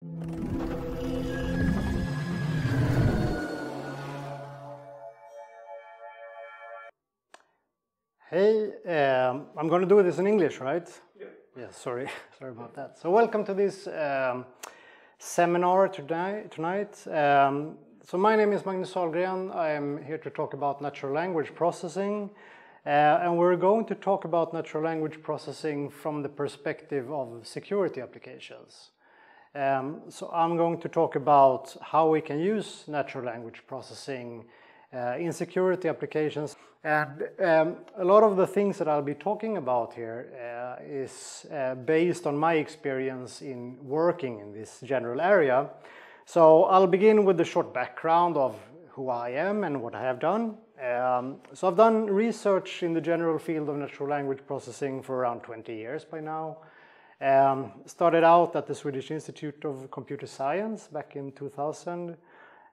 Hey, I'm going to do this in English, right? Yeah. Yeah, sorry about that. So welcome to this seminar tonight. So my name is Magnus Sahlgren. I am here to talk about natural language processing. And we're going to talk about natural language processing from the perspective of security applications. So I'm going to talk about how we can use natural language processing in security applications. And a lot of the things that I'll be talking about here is based on my experience in working in this general area. So I'll begin with a short background of who I am and what I have done. So I've done research in the general field of natural language processing for around 20 years by now. Started out at the Swedish Institute of Computer Science back in 2000.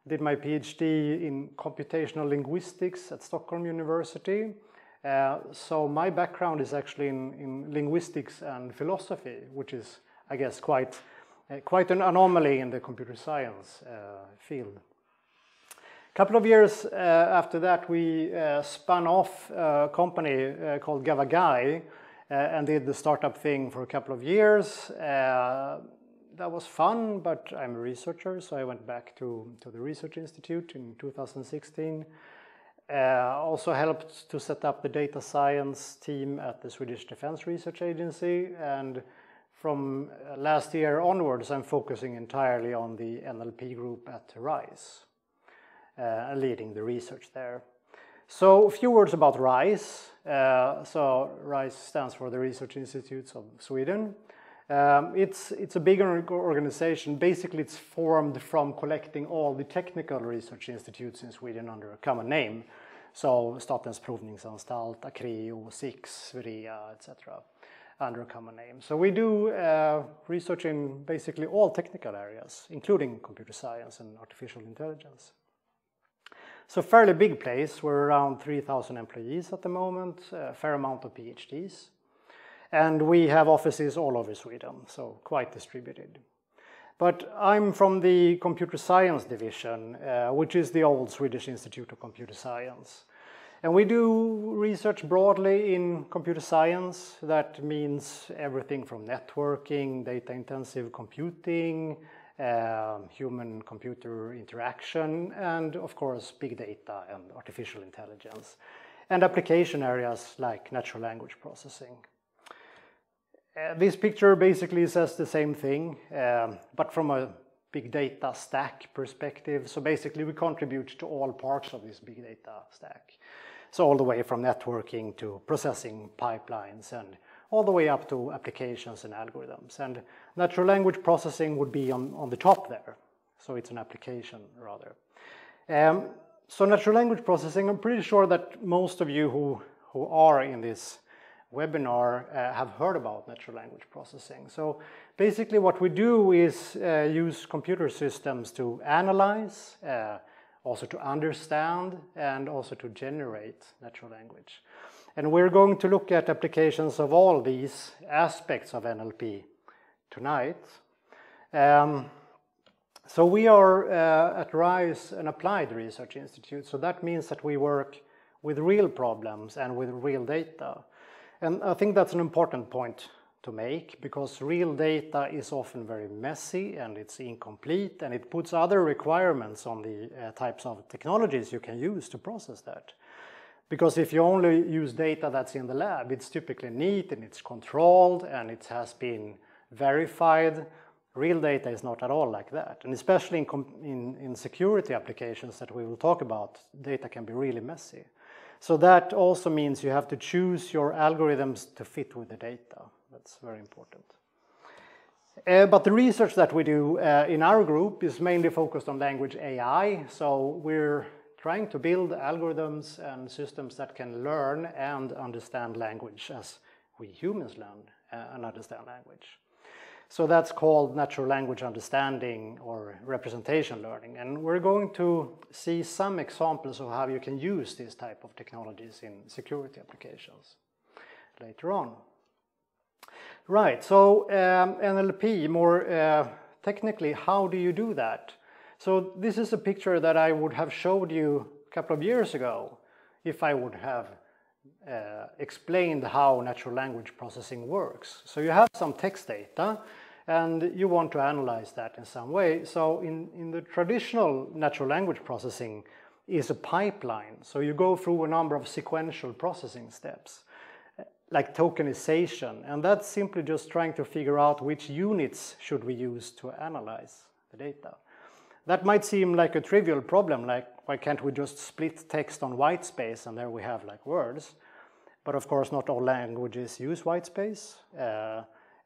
Did my PhD in computational linguistics at Stockholm University. So my background is actually in linguistics and philosophy, which is, I guess, quite an anomaly in the computer science field. A couple of years after that, we spun off a company called Gavagai and did the startup thing for a couple of years. That was fun, but I'm a researcher, so I went back to the Research Institute in 2016. Also helped to set up the data science team at the Swedish Defense Research Agency, and from last year onwards I'm focusing entirely on the NLP group at RISE, leading the research there. So a few words about RISE. So RISE stands for the Research Institutes of Sweden. It's a big organization. Basically, it's formed from collecting all the technical research institutes in Sweden under a common name. So Statens Provningsanstalt, Acreo, SIX, Verea, etc. under a common name. So we do research in basically all technical areas, including computer science and artificial intelligence. So fairly big place. We're around 3,000 employees at the moment, a fair amount of PhDs. And we have offices all over Sweden, so quite distributed. But I'm from the computer science division, which is the old Swedish Institute of Computer Science. And we do research broadly in computer science. That means everything from networking, data-intensive computing, human-computer interaction, and of course big data and artificial intelligence, and application areas like natural language processing. This picture basically says the same thing, but from a big data stack perspective. So basically we contribute to all parts of this big data stack. So all the way from networking to processing pipelines and all the way up to applications and algorithms. And natural language processing would be on the top there. So it's an application rather. So natural language processing, I'm pretty sure that most of you who are in this webinar have heard about natural language processing. So basically what we do is use computer systems to analyze, also to understand, and also to generate natural language. And we're going to look at applications of all these aspects of NLP tonight. So we are at RISE an applied research institute, so that means that we work with real problems and with real data. And I think that's an important point to make, because real data is often very messy and it's incomplete, and it puts other requirements on the types of technologies you can use to process that. Because if you only use data that's in the lab, it's typically neat and it's controlled and it has been verified. Real data is not at all like that. And especially in security applications that we will talk about, data can be really messy. So that also means you have to choose your algorithms to fit with the data. That's very important. But the research that we do in our group is mainly focused on language AI. So we're trying to build algorithms and systems that can learn and understand language as we humans learn and understand language. So that's called natural language understanding or representation learning. And we're going to see some examples of how you can use this type of technologies in security applications later on. Right, so NLP, more technically, how do you do that? So this is a picture that I would have showed you a couple of years ago if I would have explained how natural language processing works. So you have some text data and you want to analyze that in some way. So in the traditional natural language processing is a pipeline. So you go through a number of sequential processing steps, like tokenization, and that's simply just trying to figure out which units should we use to analyze the data. That might seem like a trivial problem, like why can't we just split text on white space and there we have like words. But of course not all languages use white space.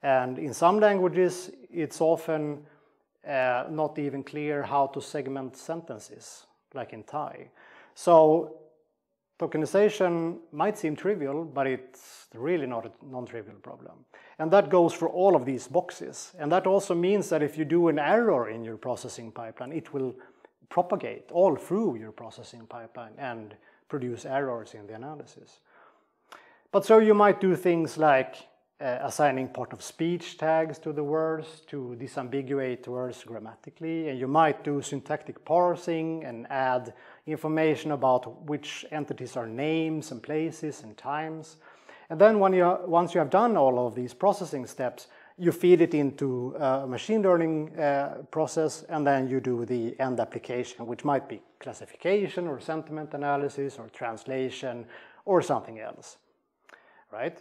And in some languages it's often not even clear how to segment sentences, like in Thai. So tokenization might seem trivial, but it's really not a non-trivial problem. And that goes for all of these boxes. And that also means that if you do an error in your processing pipeline, it will propagate all through your processing pipeline and produce errors in the analysis. But so you might do things like assigning part of speech tags to the words to disambiguate words grammatically, and you might do syntactic parsing and add information about which entities are names and places and times. And then once you have done all of these processing steps, you feed it into a machine learning process, and then you do the end application, which might be classification or sentiment analysis or translation or something else, right?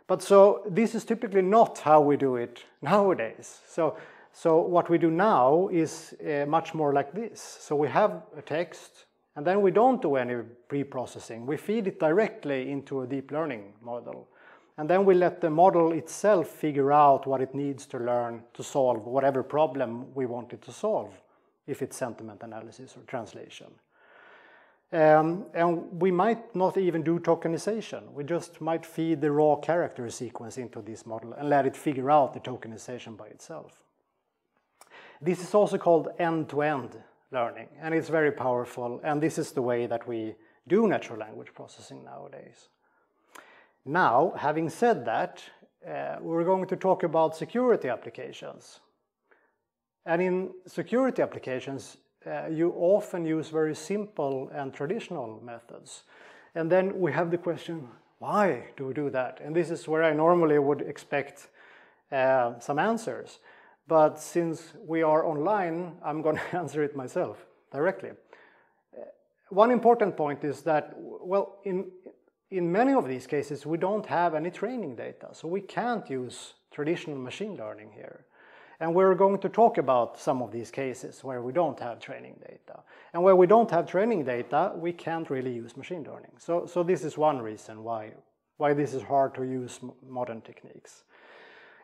But so this is typically not how we do it nowadays. So what we do now is much more like this. So we have a text, and then we don't do any pre-processing. We feed it directly into a deep learning model. And then we let the model itself figure out what it needs to learn to solve whatever problem we want it to solve, if it's sentiment analysis or translation. And we might not even do tokenization. We just might feed the raw character sequence into this model and let it figure out the tokenization by itself. This is also called end-to-end learning, and it's very powerful, and this is the way that we do natural language processing nowadays. Now, having said that, we're going to talk about security applications. And in security applications, you often use very simple and traditional methods. And then we have the question, why do we do that? And this is where I normally would expect some answers. But since we are online, I'm going to answer it myself directly. One important point is that, well, in many of these cases, we don't have any training data. So we can't use traditional machine learning here. And we're going to talk about some of these cases where we don't have training data. And where we don't have training data, we can't really use machine learning. So this is one reason why this is hard to use modern techniques.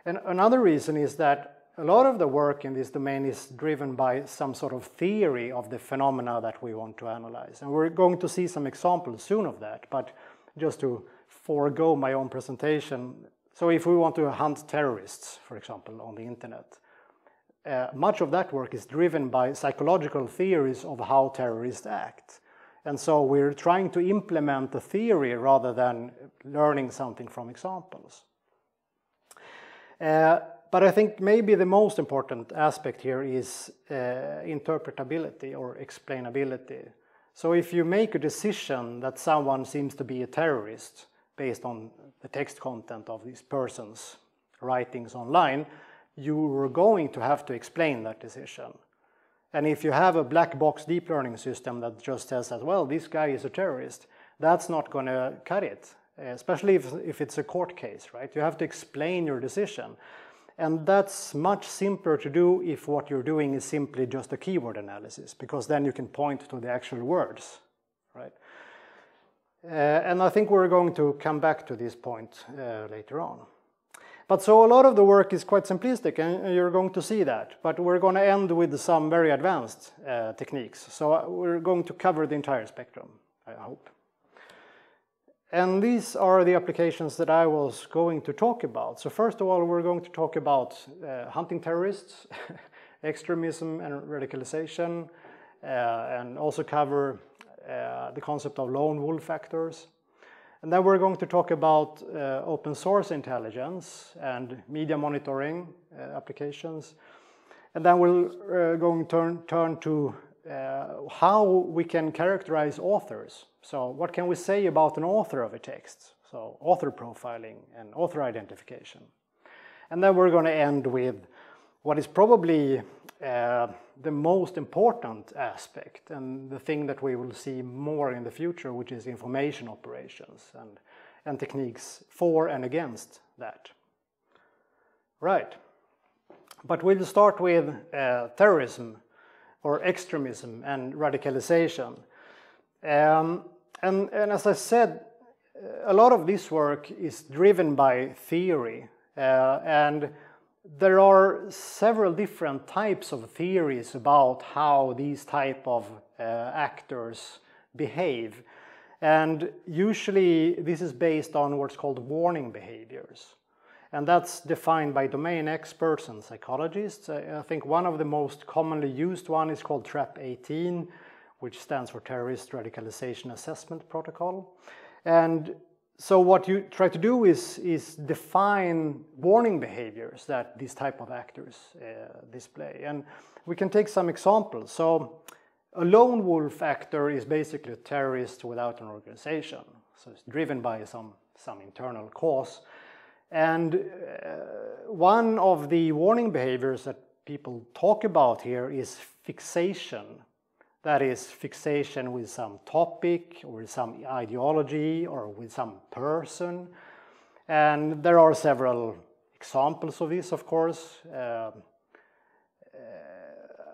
And another reason is that a lot of the work in this domain is driven by some sort of theory of the phenomena that we want to analyze. And we're going to see some examples soon of that, but just to forego my own presentation. So if we want to hunt terrorists, for example, on the internet, much of that work is driven by psychological theories of how terrorists act. And so we're trying to implement the theory rather than learning something from examples. But I think maybe the most important aspect here is interpretability or explainability. So if you make a decision that someone seems to be a terrorist based on the text content of this person's writings online, you are going to have to explain that decision. And if you have a black box deep learning system that just says that, well, this guy is a terrorist, that's not going to cut it, especially if it's a court case, right? You have to explain your decision. And that's much simpler to do if what you're doing is simply just a keyword analysis, because then you can point to the actual words, right? And I think we're going to come back to this point later on. But so a lot of the work is quite simplistic, and you're going to see that. But we're going to end with some very advanced techniques. So we're going to cover the entire spectrum, I hope. And these are the applications that I was going to talk about. So first of all, we're going to talk about hunting terrorists, extremism and radicalization, and also cover the concept of lone wolf actors. And then we're going to talk about open source intelligence and media monitoring applications. And then we'll going to turn to how we can characterize authors. So what can we say about an author of a text? So author profiling and author identification. And then we're going to end with what is probably the most important aspect and the thing that we will see more in the future, which is information operations and techniques for and against that. Right. But we'll start with terrorism or extremism and radicalization. And as I said, a lot of this work is driven by theory, and there are several different types of theories about how these type of actors behave. And usually this is based on what's called warning behaviors. And that's defined by domain experts and psychologists. I think one of the most commonly used one is called TRAP 18, which stands for Terrorist Radicalization Assessment Protocol. And so what you try to do is define warning behaviors that these type of actors display. And we can take some examples. So a lone wolf actor is basically a terrorist without an organization. So it's driven by some internal cause. And one of the warning behaviors that people talk about here is fixation. That is fixation with some topic or with some ideology or with some person. And there are several examples of this, of course.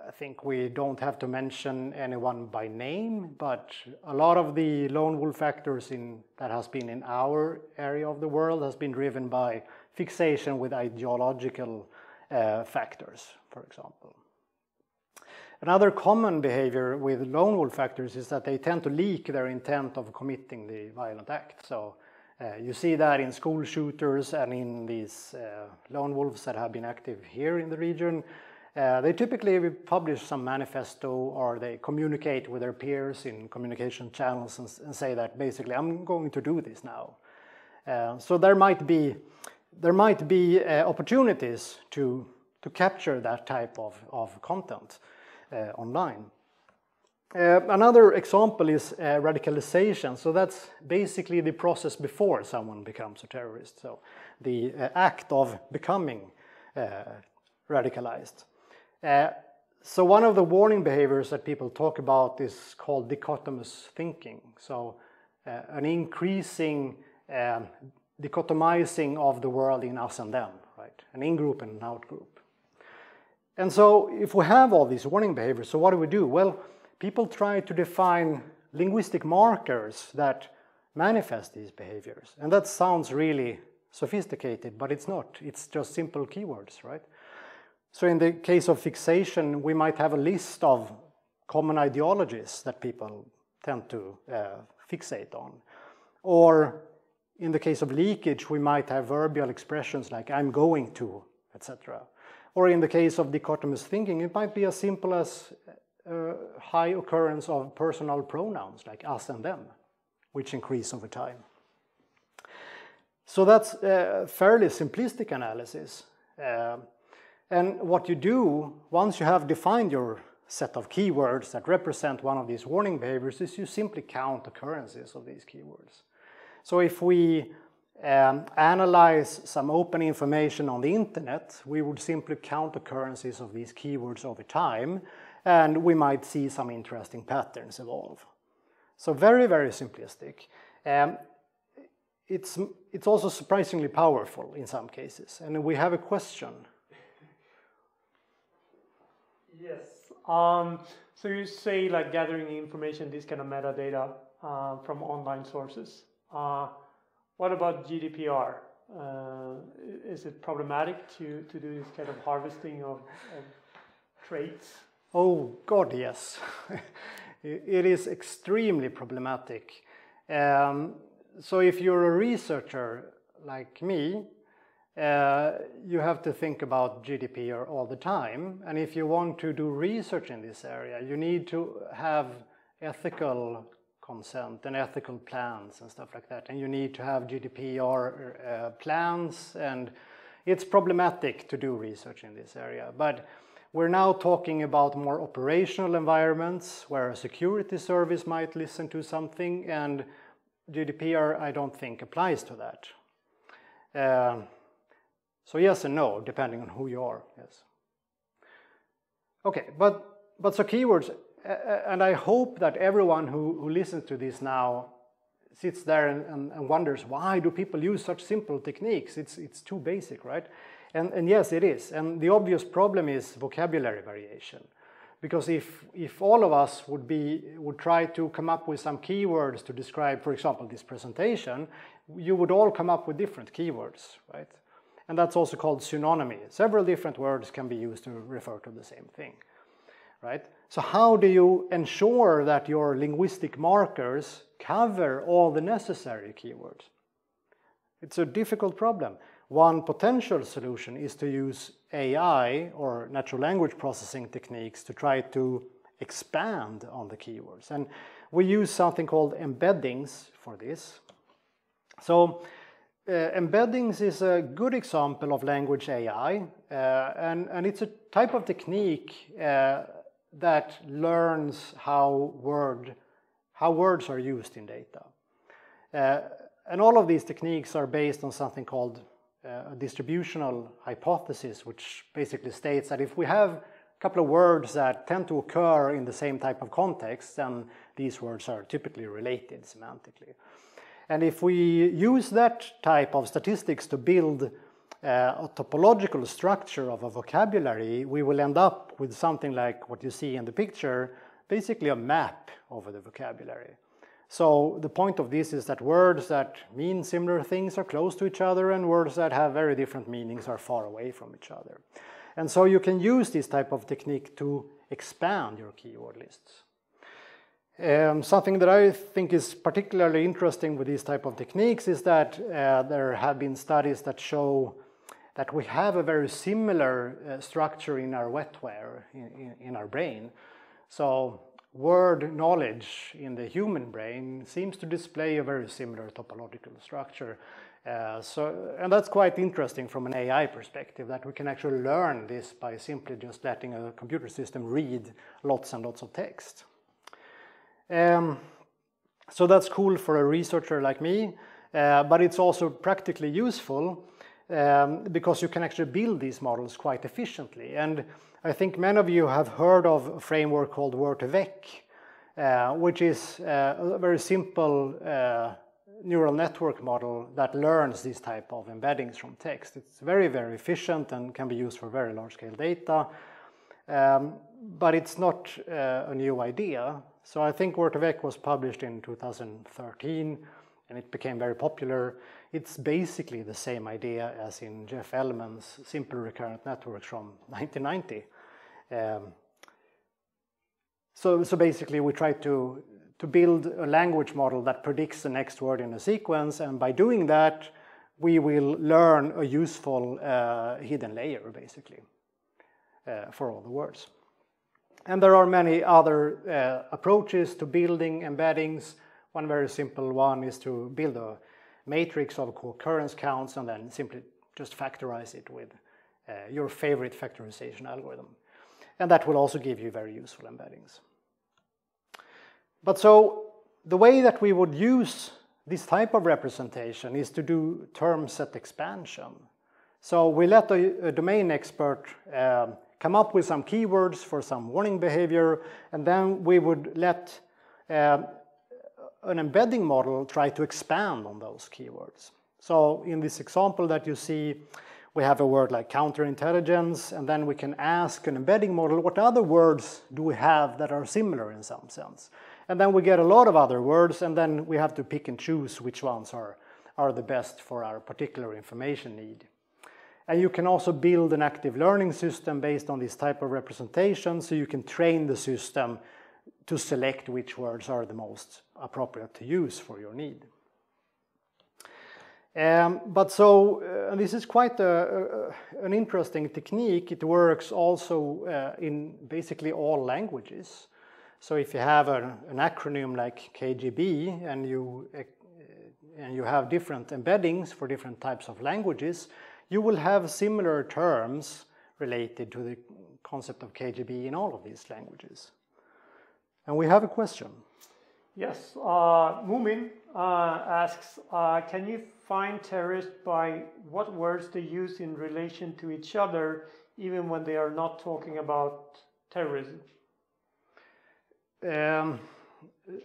I think we don't have to mention anyone by name, but a lot of the lone wolf actors that has been in our area of the world has been driven by fixation with ideological factors, for example. Another common behavior with lone wolf actors is that they tend to leak their intent of committing the violent act. So you see that in school shooters and in these lone wolves that have been active here in the region. They typically publish some manifesto or they communicate with their peers in communication channels and say that basically I'm going to do this now. So there might be opportunities to capture that type of content online. Another example is radicalization. So that's basically the process before someone becomes a terrorist. So the act of becoming radicalized. So one of the warning behaviors that people talk about is called dichotomous thinking. So an increasing dichotomizing of the world in us and them, right? An in-group and an out-group. And so if we have all these warning behaviors, so what do? Well, people try to define linguistic markers that manifest these behaviors. And that sounds really sophisticated, but it's not. It's just simple keywords, right? So in the case of fixation, we might have a list of common ideologies that people tend to fixate on. Or in the case of leakage, we might have verbal expressions like I'm going to, etc. Or in the case of dichotomous thinking, it might be as simple as high occurrence of personal pronouns like us and them, which increase over time. So that's a fairly simplistic analysis. And what you do, once you have defined your set of keywords that represent one of these warning behaviors, is you simply count occurrences of these keywords. So if we analyze some open information on the internet, we would simply count occurrences of these keywords over time, and we might see some interesting patterns evolve. So very, very simplistic. It's also surprisingly powerful in some cases. And we have a question. Yes. So you say like gathering information, this kind of metadata from online sources. What about GDPR? Is it problematic to do this kind of harvesting of traits? Oh God, yes. It is extremely problematic. So if you're a researcher like me, you have to think about GDPR all the time. And if you want to do research in this area, you need to have ethical consent and ethical plans and stuff like that. And you need to have GDPR plans, and it's problematic to do research in this area. But We're now talking about more operational environments where a security service might listen to something, and GDPR I don't think applies to that. So yes and no, depending on who you are, yes. Okay, but so keywords, and I hope that everyone who listens to this now sits there and wonders, why do people use such simple techniques? It's too basic, right? And yes, it is. And the obvious problem is vocabulary variation. Because if all of us would try to come up with some keywords to describe, for example, this presentation, you would all come up with different keywords, right? And that's also called synonymy. Several different words can be used to refer to the same thing, right? So how do you ensure that your linguistic markers cover all the necessary keywords? It's a difficult problem. One potential solution is to use AI or natural language processing techniques to try to expand on the keywords. And we use something called embeddings for this. So embeddings is a good example of language AI, and it's a type of technique that learns how words are used in data. And all of these techniques are based on something called a distributional hypothesis, which basically states that if we have a couple of words that tend to occur in the same type of context, then these words are typically related semantically. And if we use that type of statistics to build a topological structure of a vocabulary, we will end up with something like what you see in the picture, basically a map over the vocabulary. So the point of this is that words that mean similar things are close to each other, and words that have very different meanings are far away from each other. And so you can use this type of technique to expand your keyword lists. Something that I think is particularly interesting with these type of techniques is that there have been studies that show that we have a very similar structure in our wetware, in our brain. So word knowledge in the human brain seems to display a very similar topological structure. And that's quite interesting from an AI perspective, that we can actually learn this by simply just letting a computer system read lots and lots of text. So that's cool for a researcher like me, but it's also practically useful because you can actually build these models quite efficiently. And I think many of you have heard of a framework called Word2Vec, which is a very simple neural network model that learns these type of embeddings from text. It's very, very efficient and can be used for very large-scale data, but it's not a new idea. So I think Word2Vec was published in 2013, and it became very popular. It's basically the same idea as in Jeff Elman's simple recurrent networks from 1990. So basically we try to build a language model that predicts the next word in a sequence, and by doing that we will learn a useful hidden layer basically for all the words. And there are many other approaches to building embeddings. One very simple one is to build a matrix of co-occurrence counts and then simply just factorize it with your favorite factorization algorithm. And that will also give you very useful embeddings. But so the way that we would use this type of representation is to do term set expansion. So we let a domain expert come up with some keywords for some warning behavior, and then we would let an embedding model try to expand on those keywords. So in this example that you see, we have a word like counterintelligence, and then we can ask an embedding model, what other words do we have that are similar in some sense? And then we get a lot of other words, and then we have to pick and choose which ones are the best for our particular information need. And you can also build an active learning system based on this type of representation, so you can train the system to select which words are the most appropriate to use for your need. And this is quite an interesting technique. It works also in basically all languages. So if you have an acronym like KGB and you have different embeddings for different types of languages, you will have similar terms related to the concept of KGB in all of these languages. And we have a question. Yes, Mumin asks, can you find terrorists by what words they use in relation to each other, even when they are not talking about terrorism?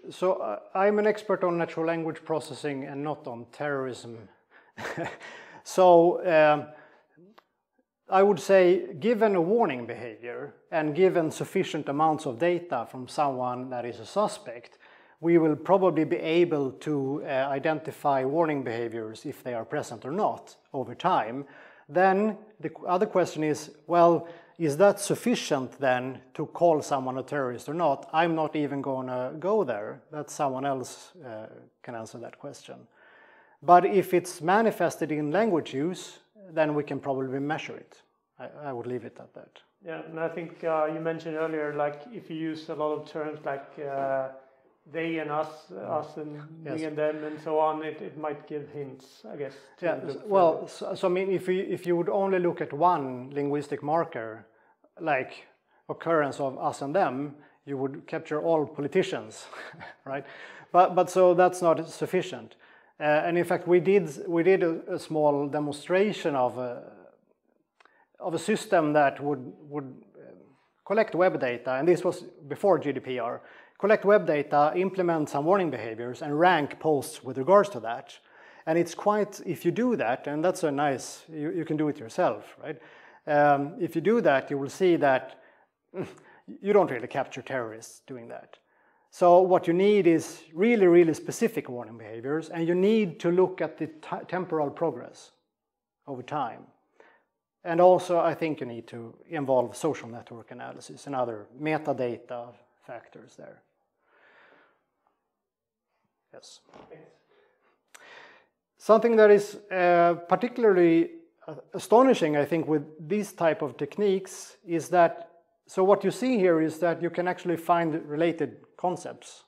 So I'm an expert on natural language processing and not on terrorism. So I would say, given a warning behavior and given sufficient amounts of data from someone that is a suspect, we will probably be able to identify warning behaviors if they are present or not over time. Then the other question is, well, is that sufficient then to call someone a terrorist or not? I'm not even going to go there. That someone else can answer that question. But if it's manifested in language use, then we can probably measure it. I would leave it at that. Yeah, and I think you mentioned earlier, like if you use a lot of terms like they and us and yes. we and them and so on, it might give hints, I guess. Yeah, well, so I mean, if you would only look at one linguistic marker, like occurrence of us and them, you would capture all politicians, right? But so that's not sufficient. And in fact, we did a small demonstration of a system that would collect web data, and this was before GDPR. Collect web data, implement some warning behaviors, and rank posts with regards to that. And it's quite, if you do that, and that's a nice, you can do it yourself, right? If you do that, you will see that you don't really capture terrorists doing that. So what you need is really, really specific warning behaviors, and you need to look at the temporal progress over time. And also, I think you need to involve social network analysis and other metadata factors there. Yes. Something that is particularly astonishing, I think, with these type of techniques is that, so what you see here is that you can actually find related concepts,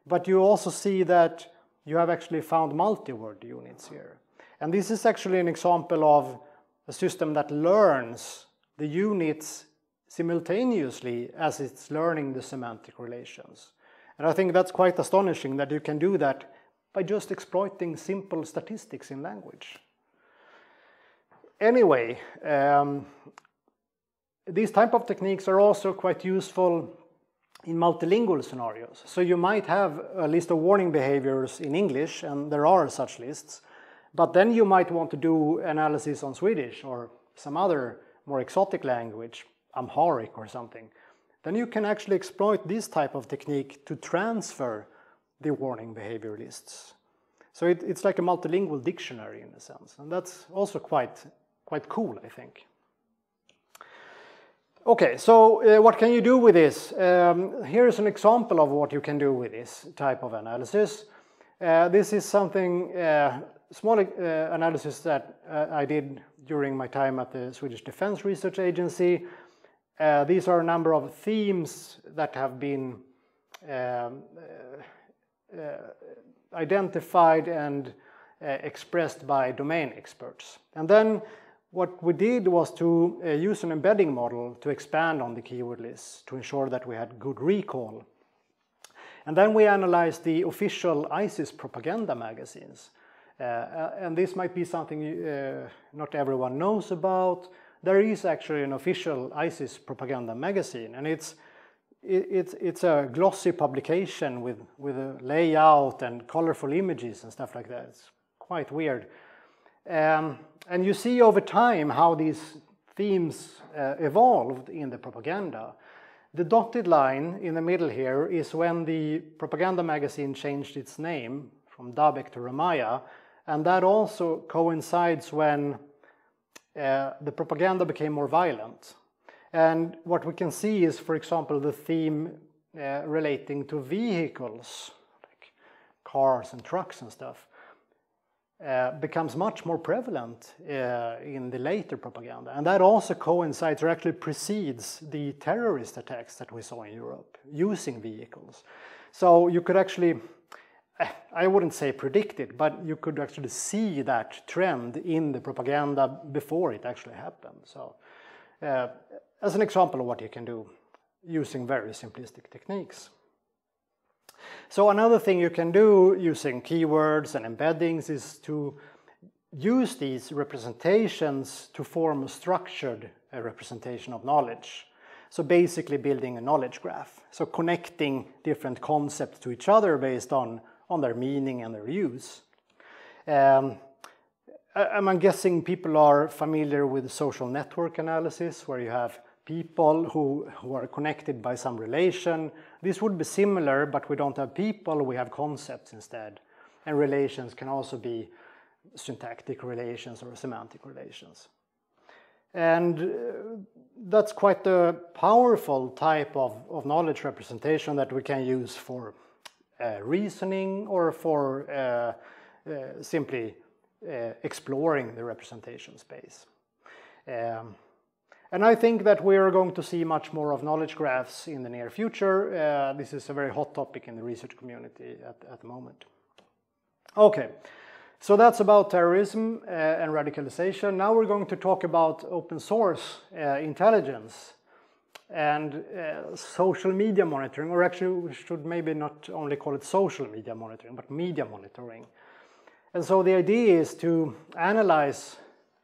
but you also see that you have actually found multi-word units here. And this is actually an example of a system that learns the units simultaneously as it's learning the semantic relations. And I think that's quite astonishing that you can do that by just exploiting simple statistics in language. Anyway, these type of techniques are also quite useful in multilingual scenarios. So you might have a list of warning behaviors in English, and there are such lists, but then you might want to do analysis on Swedish or some other more exotic language, Amharic or something. Then you can actually exploit this type of technique to transfer the warning behavior lists. So it's like a multilingual dictionary in a sense, and that's also quite cool, I think. Okay, so what can you do with this? Here is an example of what you can do with this type of analysis. This is something, small analysis that I did during my time at the Swedish Defense Research Agency. These are a number of themes that have been identified and expressed by domain experts. And then what we did was to use an embedding model to expand on the keyword lists to ensure that we had good recall. And then we analyzed the official ISIS propaganda magazines. And this might be something not everyone knows about. There is actually an official ISIS propaganda magazine, and it's a glossy publication with a layout and colorful images and stuff like that. It's quite weird. And you see over time how these themes evolved in the propaganda. The dotted line in the middle here is when the propaganda magazine changed its name from Dabek to Ramaya, and that also coincides when the propaganda became more violent. And what we can see is, for example, the theme relating to vehicles, like cars and trucks and stuff, becomes much more prevalent in the later propaganda. And that also coincides, or actually precedes, the terrorist attacks that we saw in Europe using vehicles. So you could actually, I wouldn't say predict it, but you could actually see that trend in the propaganda before it actually happened. So as an example of what you can do using very simplistic techniques. So another thing you can do using keywords and embeddings is to use these representations to form a structured representation of knowledge. So basically building a knowledge graph. So connecting different concepts to each other based on their meaning and their use. I'm guessing people are familiar with social network analysis, where you have people who are connected by some relation. This would be similar, but we don't have people, we have concepts instead. And relations can also be syntactic relations or semantic relations. And that's quite a powerful type of knowledge representation that we can use for reasoning or for simply exploring the representation space. And I think that we are going to see much more of knowledge graphs in the near future. This is a very hot topic in the research community at the moment. Okay, so that's about terrorism and radicalization. Now we're going to talk about open source intelligence and social media monitoring, or actually we should maybe not only call it social media monitoring, but media monitoring. And so the idea is to analyze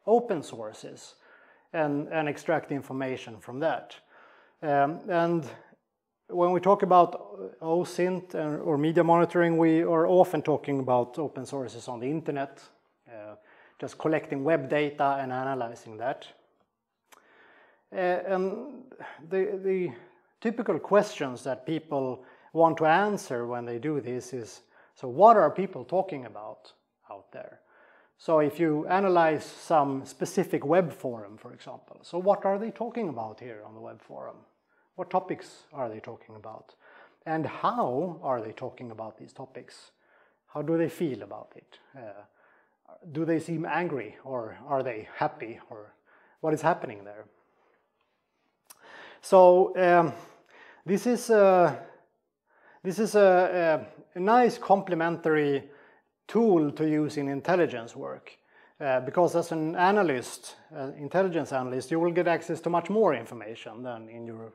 open sources and extract information from that. And when we talk about OSINT or media monitoring, we are often talking about open sources on the internet, just collecting web data and analyzing that. And the typical questions that people want to answer when they do this is, so what are people talking about out there? So if you analyze some specific web forum, for example, so what are they talking about here on the web forum? What topics are they talking about? And how are they talking about these topics? How do they feel about it? Do they seem angry, or are they happy, or what is happening there? So this is a nice complementary tool to use in intelligence work, because as an analyst, intelligence analyst, you will get access to much more information than in your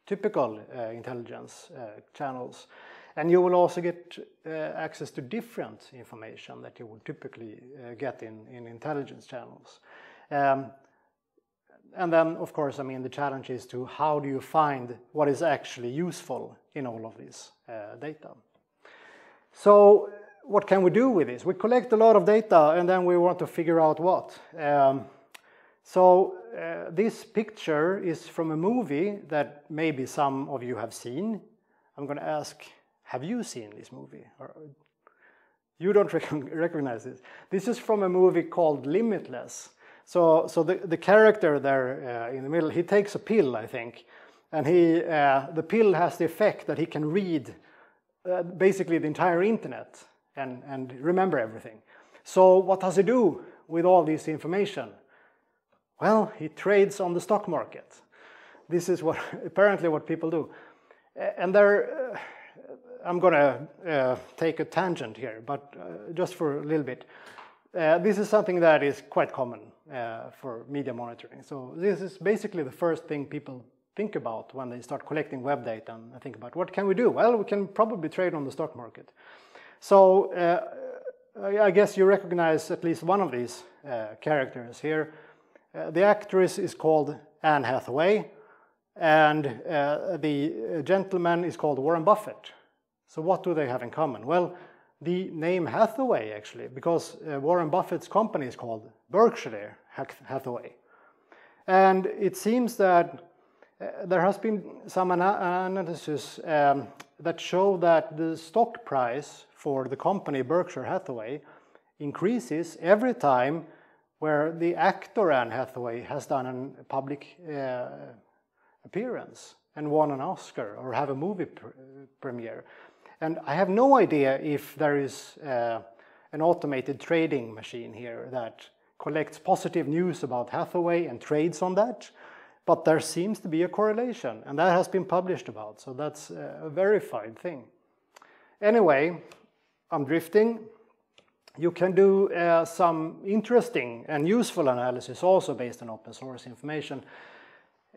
typical intelligence channels, and you will also get access to different information that you would typically get in intelligence channels. And then, of course, I mean, the challenge is to how do you find what is actually useful in all of this data. So what can we do with this? We collect a lot of data and then we want to figure out what. This picture is from a movie that maybe some of you have seen. I'm going to ask, have you seen this movie? Or you don't recognize this. This is from a movie called Limitless. So the character there in the middle, he takes a pill, I think, and the pill has the effect that he can read basically the entire internet and remember everything. So what does he do with all this information? Well, he trades on the stock market. This is apparently what people do. And there, I'm going to take a tangent here, but just for a little bit. This is something that is quite common for media monitoring. So this is basically the first thing people think about when they start collecting web data and think about what can we do? Well, we can probably trade on the stock market. So I guess you recognize at least one of these characters here. The actress is called Anne Hathaway, and the gentleman is called Warren Buffett. So what do they have in common? Well, the name Hathaway, actually, because Warren Buffett's company is called Berkshire Hathaway. And it seems that there has been some analysis that show that the stock price for the company Berkshire Hathaway increases every time where the actor Anne Hathaway has done a public appearance and won an Oscar or have a movie premiere. And I have no idea if there is an automated trading machine here that collects positive news about Hathaway and trades on that, but there seems to be a correlation, and that has been published about, so that's a verified thing. Anyway, I'm drifting. You can do some interesting and useful analysis also based on open source information.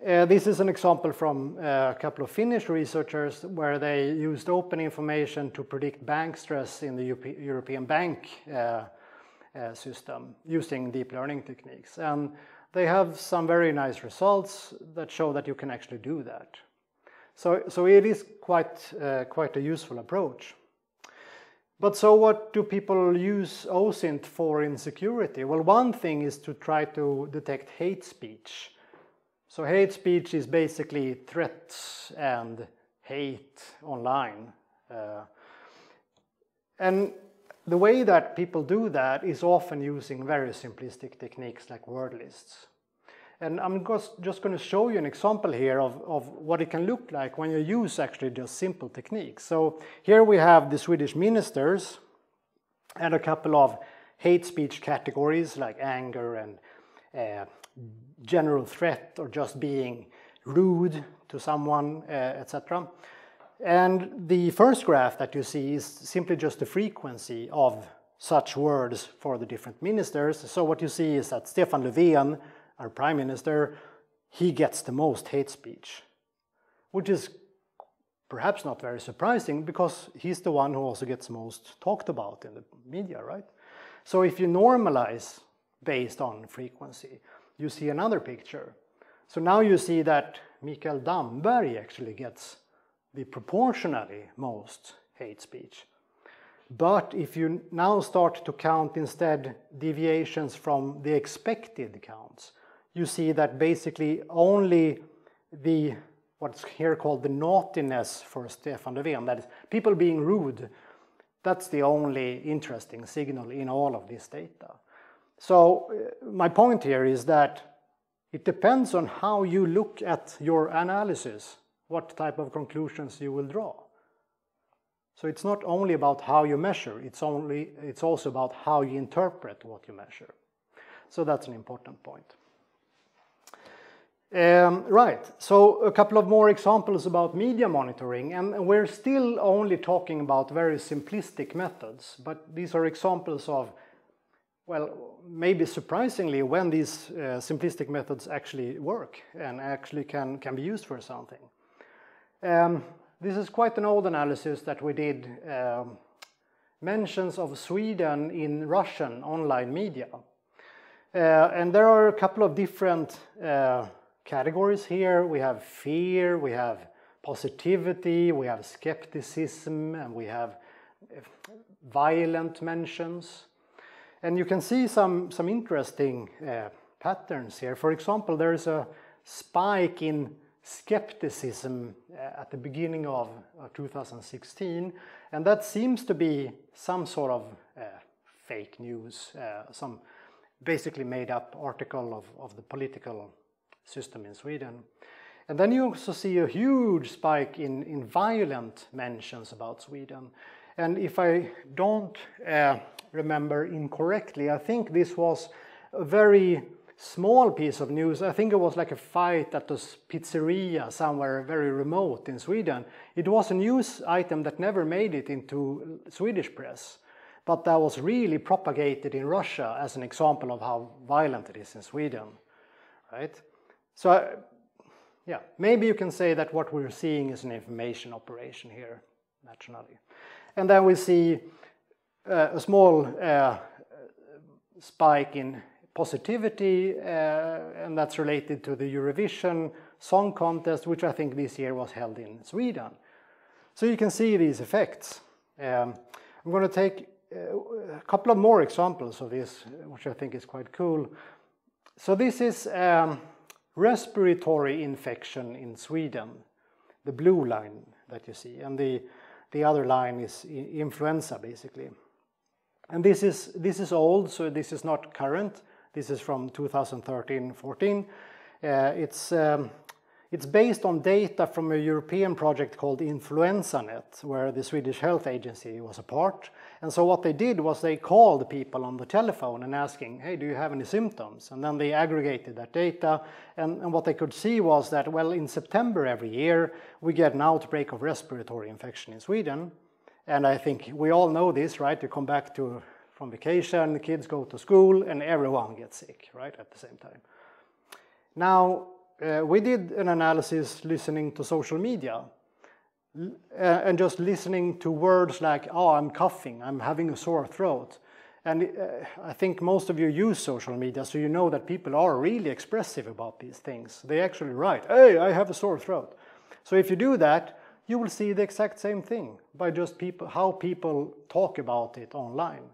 This is an example from a couple of Finnish researchers where they used open information to predict bank stress in the European bank system using deep learning techniques. And they have some very nice results that show that you can actually do that. So it is quite a useful approach. But so what do people use OSINT for in security? Well, one thing is to try to detect hate speech. So hate speech is basically threats and hate online. And the way that people do that is often using very simplistic techniques like word lists. And I'm just going to show you an example here of what it can look like when you use actually just simple techniques. So here we have the Swedish ministers and a couple of hate speech categories like anger and general threat or just being rude to someone, etc. And the first graph that you see is simply just the frequency of such words for the different ministers. So what you see is that Stefan Löfven, our prime minister, he gets the most hate speech, which is perhaps not very surprising because he's the one who also gets most talked about in the media, right? So if you normalize based on frequency, you see another picture. So now you see that Mikael Damberg actually gets the proportionally most hate speech. But if you now start to count instead deviations from the expected counts, you see that basically only the, what's here called the naughtiness for Stefan Löfven, that is people being rude, that's the only interesting signal in all of this data. So my point here is that it depends on how you look at your analysis, what type of conclusions you will draw. So it's not only about how you measure, it's also about how you interpret what you measure. So that's an important point. Right, so a couple of more examples about media monitoring, and we're still only talking about very simplistic methods, but these are examples of, well, maybe surprisingly, when these simplistic methods actually work and actually can be used for something. This is quite an old analysis that we did, mentions of Sweden in Russian online media. And there are a couple of different categories here. We have fear, we have positivity, we have skepticism, and we have violent mentions. And you can see some interesting patterns here. For example, there is a spike in skepticism at the beginning of 2016, and that seems to be some sort of fake news, some basically made up article of the political system in Sweden. And then you also see a huge spike in violent mentions about Sweden. And if I don't remember incorrectly, I think this was a very small piece of news. I think it was like a fight at a pizzeria somewhere very remote in Sweden. It was a news item that never made it into Swedish press, but that was really propagated in Russia as an example of how violent it is in Sweden, right? So, yeah, maybe you can say that what we're seeing is an information operation here, naturally. And then we see a small spike in positivity, and that's related to the Eurovision Song Contest, which I think this year was held in Sweden. So you can see these effects. I'm going to take a couple of more examples of this, which I think is quite cool. So this is respiratory infection in Sweden, the blue line that you see, and the other line is influenza, basically. And this is old, so this is not current. This is from 2013-14. It's based on data from a European project called InfluenzaNet, where the Swedish Health Agency was a part. And so what they did was they called people on the telephone and asking, hey, do you have any symptoms? And then they aggregated that data. And what they could see was that, well, in September every year, we get an outbreak of respiratory infection in Sweden. And I think we all know this, right? You come back from vacation, the kids go to school, and everyone gets sick, right, at the same time. Now, we did an analysis listening to social media and just listening to words like, oh, I'm coughing, I'm having a sore throat. And I think most of you use social media, so you know that people are really expressive about these things. They actually write, hey, I have a sore throat. So if you do that, you will see the exact same thing by just how people talk about it online.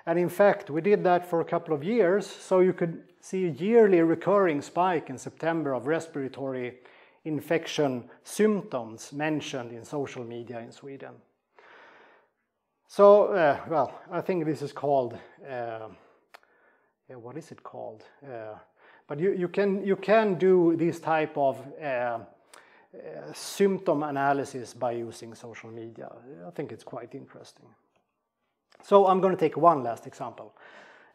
And in fact, we did that for a couple of years, so you could see a yearly recurring spike in September of respiratory infection symptoms mentioned in social media in Sweden. So, well, I think this is called, what is it called? But you can do this type of symptom analysis by using social media. I think it's quite interesting. So I'm going to take one last example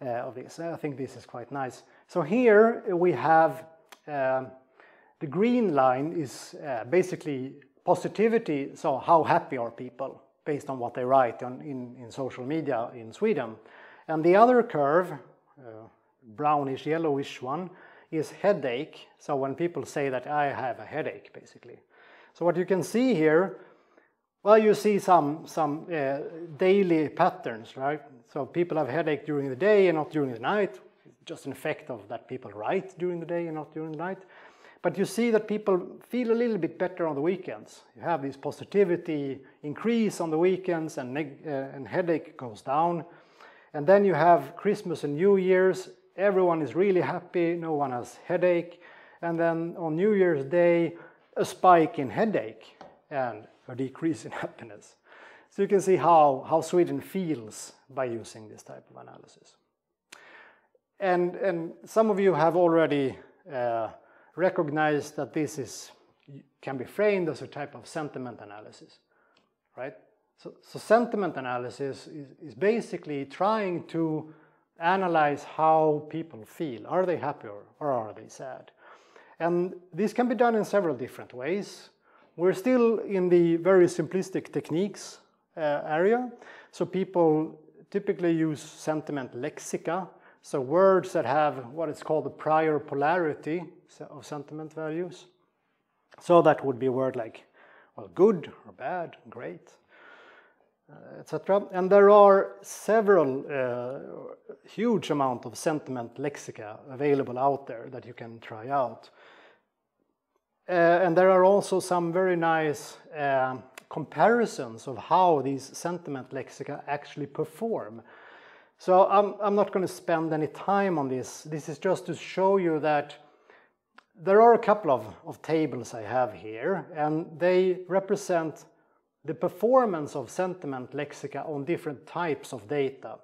of this. I think this is quite nice. So here we have the green line is basically positivity, so how happy are people based on what they write in social media in Sweden. And the other curve, brownish, yellowish one, is headache. So when people say that I have a headache, basically. So what you can see here, well, you see some daily patterns, right? So people have headache during the day and not during the night. It's just an effect of that people write during the day and not during the night. But you see that people feel a little bit better on the weekends. You have this positivity increase on the weekends and headache goes down. And then you have Christmas and New Year's. Everyone is really happy, no one has headache. And then on New Year's Day, a spike in headache and a decrease in happiness. So you can see how Sweden feels by using this type of analysis. And some of you have already recognized that this can be framed as a type of sentiment analysis, right? So sentiment analysis is basically trying to analyze how people feel. Are they happy or are they sad? And this can be done in several different ways. We're still in the very simplistic techniques area. So people typically use sentiment lexica, so words that have what is called the prior polarity of sentiment values. So that would be a word like, well, good or bad, great, etc. And there are several huge amount of sentiment lexica available out there that you can try out. And there are also some very nice comparisons of how these sentiment lexica actually perform. So I'm not going to spend any time on this. This is just to show you that there are a couple of tables I have here, and they represent the performance of sentiment lexica on different types of data.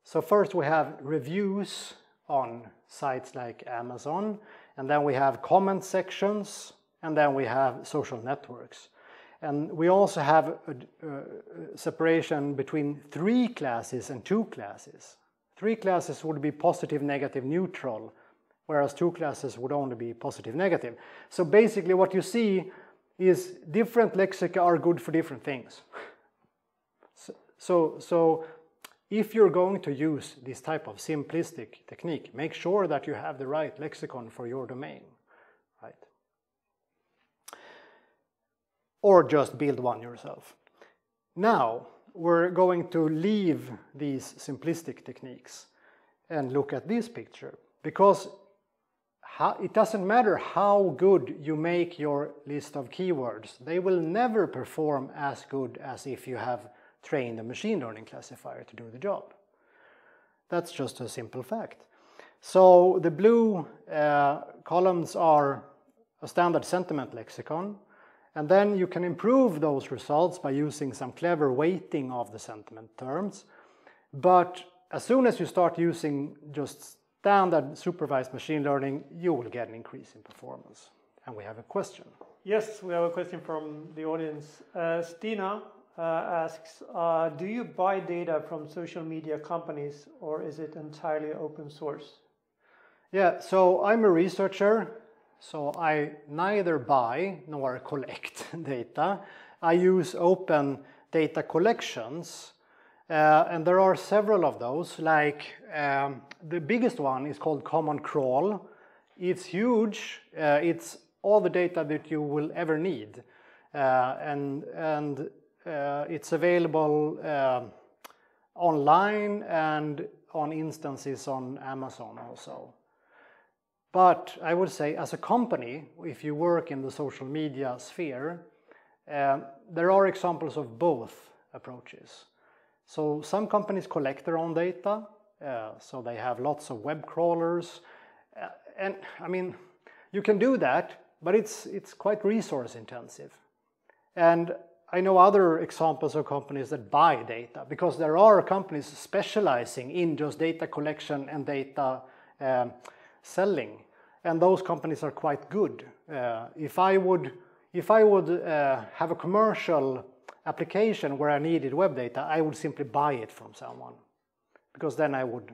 So first we have reviews on sites like Amazon, and then we have comment sections, and then we have social networks. And we also have a separation between 3 classes and 2 classes. 3 classes would be positive, negative, neutral, whereas 2 classes would only be positive, negative. So basically what you see is different lexica are good for different things. So if you're going to use this type of simplistic technique, make sure that you have the right lexicon for your domain, right? Or just build one yourself. Now, we're going to leave these simplistic techniques and look at this picture, because it doesn't matter how good you make your list of keywords, they will never perform as good as if you have trained a machine learning classifier to do the job. That's just a simple fact. So the blue columns are a standard sentiment lexicon, and then you can improve those results by using some clever weighting of the sentiment terms. But as soon as you start using just standard supervised machine learning, you will get an increase in performance. And we have a question. Yes, we have a question from the audience. Stina asks, do you buy data from social media companies, or is it entirely open source? Yeah, so I'm a researcher, so I neither buy nor collect data. I use open data collections, and there are several of those. Like the biggest one is called Common Crawl. it's huge. It's all the data that you will ever need, and it's available online and on instances on Amazon also. But I would say, as a company, if you work in the social media sphere, there are examples of both approaches. So some companies collect their own data, so they have lots of web crawlers, and I mean, you can do that, but it's quite resource intensive. And I know other examples of companies that buy data, because there are companies specializing in just data collection and data selling, and those companies are quite good. If I would have a commercial application where I needed web data, I would simply buy it from someone, because then I would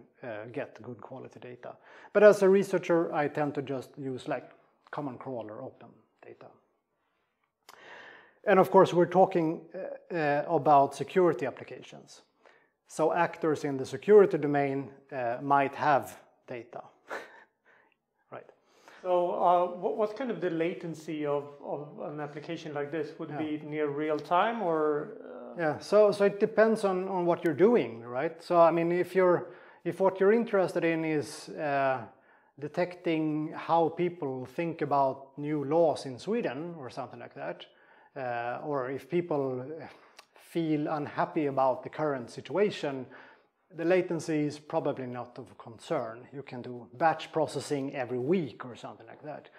get good quality data. But as a researcher, I tend to just use like common crawler open data. And of course, we're talking about security applications. So actors in the security domain might have data. Right. So what's kind of the latency of an application like this? Would it be near real time, or? Yeah, so it depends on what you're doing, right? So I mean, if what you're interested in is detecting how people think about new laws in Sweden or something like that, or if people feel unhappy about the current situation, the latency is probably not of concern. You can do batch processing every week or something like that.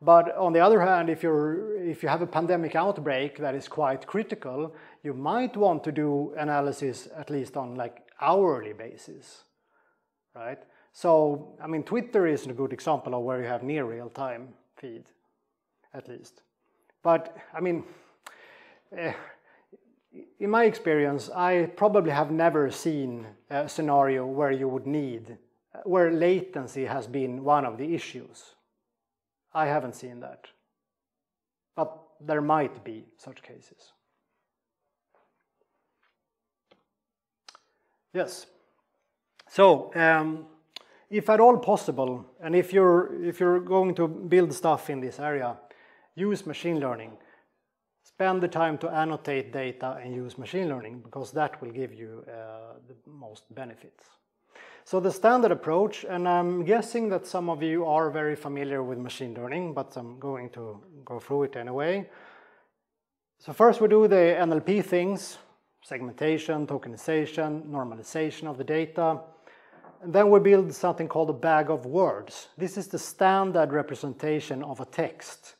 But on the other hand, if you have a pandemic outbreak that is quite critical, you might want to do analysis at least on like hourly basis, right? So, I mean, Twitter is a good example of where you have near real-time feed, at least. But, I mean, in my experience, I probably have never seen a scenario where you would need, where latency has been one of the issues. I haven't seen that. But there might be such cases. Yes. So, if at all possible, and if you're going to build stuff in this area, use machine learning. Spend the time to annotate data and use machine learning, because that will give you the most benefits. So the standard approach, and I'm guessing that some of you are very familiar with machine learning, but I'm going to go through it anyway. So first we do the NLP things, segmentation, tokenization, normalization of the data. And then we build something called a bag of words. This is the standard representation of a text.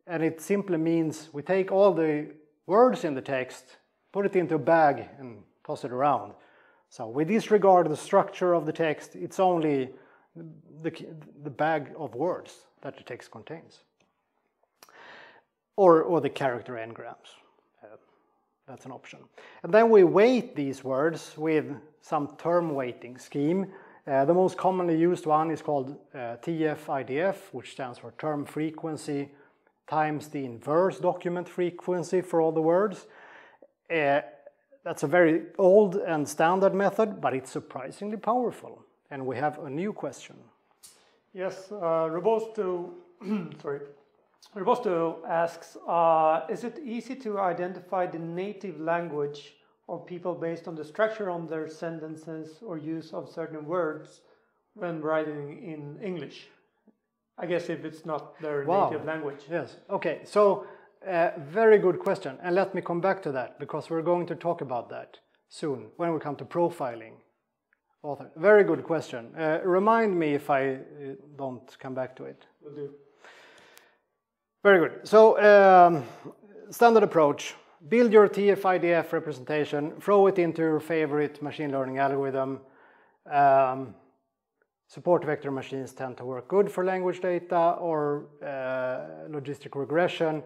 And it simply means we take all the words in the text, put it into a bag and toss it around. So we disregard the structure of the text. It's only the bag of words that the text contains. Or the character engrams. That's an option. And then we weight these words with some term weighting scheme. The most commonly used one is called TF-IDF, which stands for term frequency times the inverse document frequency for all the words. That's a very old and standard method, but it's surprisingly powerful. And we have a new question. Yes, Robusto, Robusto asks, is it easy to identify the native language of people based on the structure of their sentences or use of certain words when writing in English? I guess if it's not their native language. Yes, okay, so very good question, and let me come back to that, because we're going to talk about that soon when we come to profiling. Author. Very good question. Remind me if I don't come back to it. Will do. Very good. So, standard approach. Build your TF-IDF representation, throw it into your favorite machine learning algorithm. Support vector machines tend to work good for language data or logistic regression.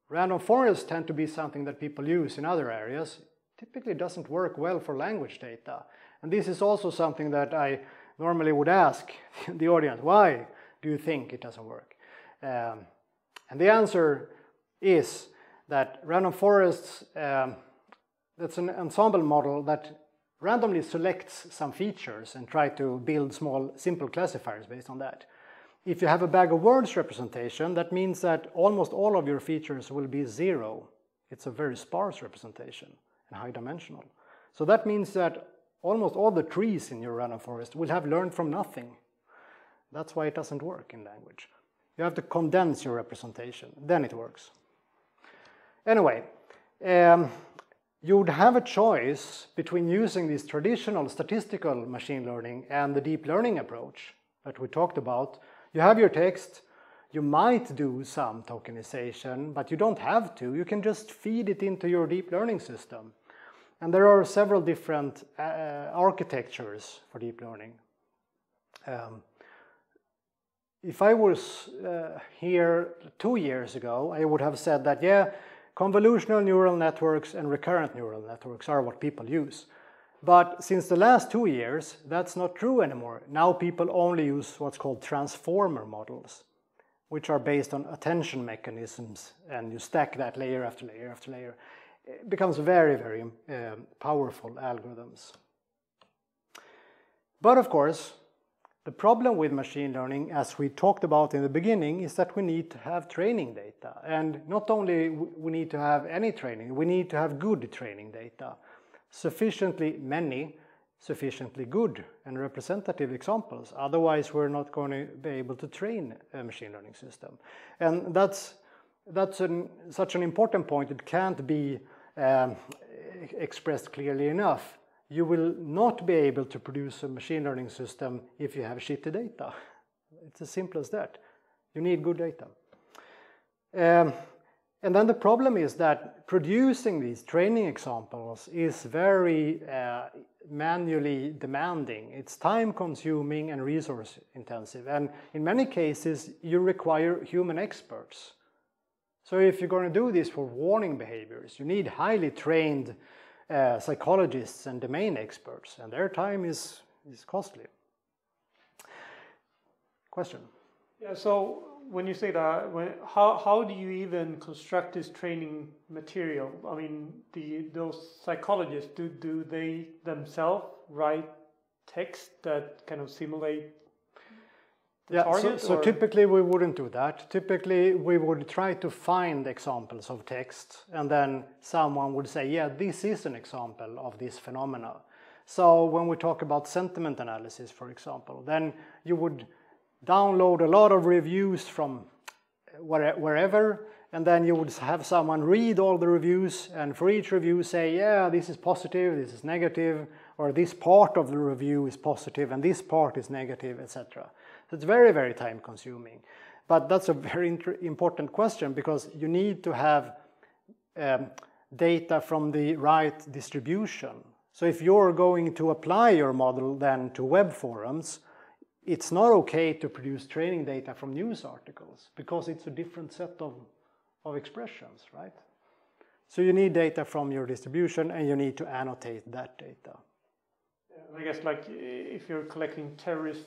Random forests tend to be something that people use in other areas. Typically doesn't work well for language data. And this is also something that I normally would ask the audience, why do you think it doesn't work? And the answer is that random forests, that's an ensemble model that randomly selects some features and try to build small, simple classifiers based on that. If you have a bag of words representation, that means that almost all of your features will be 0. It's a very sparse representation and high dimensional. So that means that almost all the trees in your random forest will have learned from nothing. That's why it doesn't work in language. You have to condense your representation, then it works. Anyway, you would have a choice between using this traditional statistical machine learning and the deep learning approach that we talked about. You have your text, you might do some tokenization, but you don't have to. You can just feed it into your deep learning system. And there are several different architectures for deep learning. If I was here 2 years ago, I would have said that, yeah, convolutional neural networks and recurrent neural networks are what people use. But since the last 2 years, that's not true anymore. Now people only use what's called transformer models, which are based on attention mechanisms, and you stack that layer after layer after layer. It becomes very, very powerful algorithms. But of course, the problem with machine learning, as we talked about in the beginning, is that we need to have training data. And not only we need to have any training, we need to have good training data. Sufficiently many, sufficiently good and representative examples. Otherwise, we're not going to be able to train a machine learning system. And that's such an important point. It can't be expressed clearly enough. You will not be able to produce a machine learning system if you have shitty data. It's as simple as that. You need good data. And then the problem is that producing these training examples is very manually demanding. It's time consuming and resource intensive. And in many cases, you require human experts. So if you're going to do this for warning behaviors, you need highly trained psychologists and domain experts, and their time is costly. Question? Yeah, so when you say that, how do you even construct this training material? I mean, those psychologists, do they themselves write text that kind of simulate the target? So typically we wouldn't do that. Typically we would try to find examples of text, and then someone would say, yeah, this is an example of this phenomena. So when we talk about sentiment analysis, for example, then you would download a lot of reviews from wherever, and then you would have someone read all the reviews, and for each review say, yeah, this is positive, this is negative, or this part of the review is positive and this part is negative, etc. So it's very, very time consuming. But that's a very important question, because you need to have data from the right distribution. So if you're going to apply your model then to web forums, it's not okay to produce training data from news articles, because it's a different set of expressions, right? So you need data from your distribution, and you need to annotate that data. Yeah, I guess like if you're collecting terrorist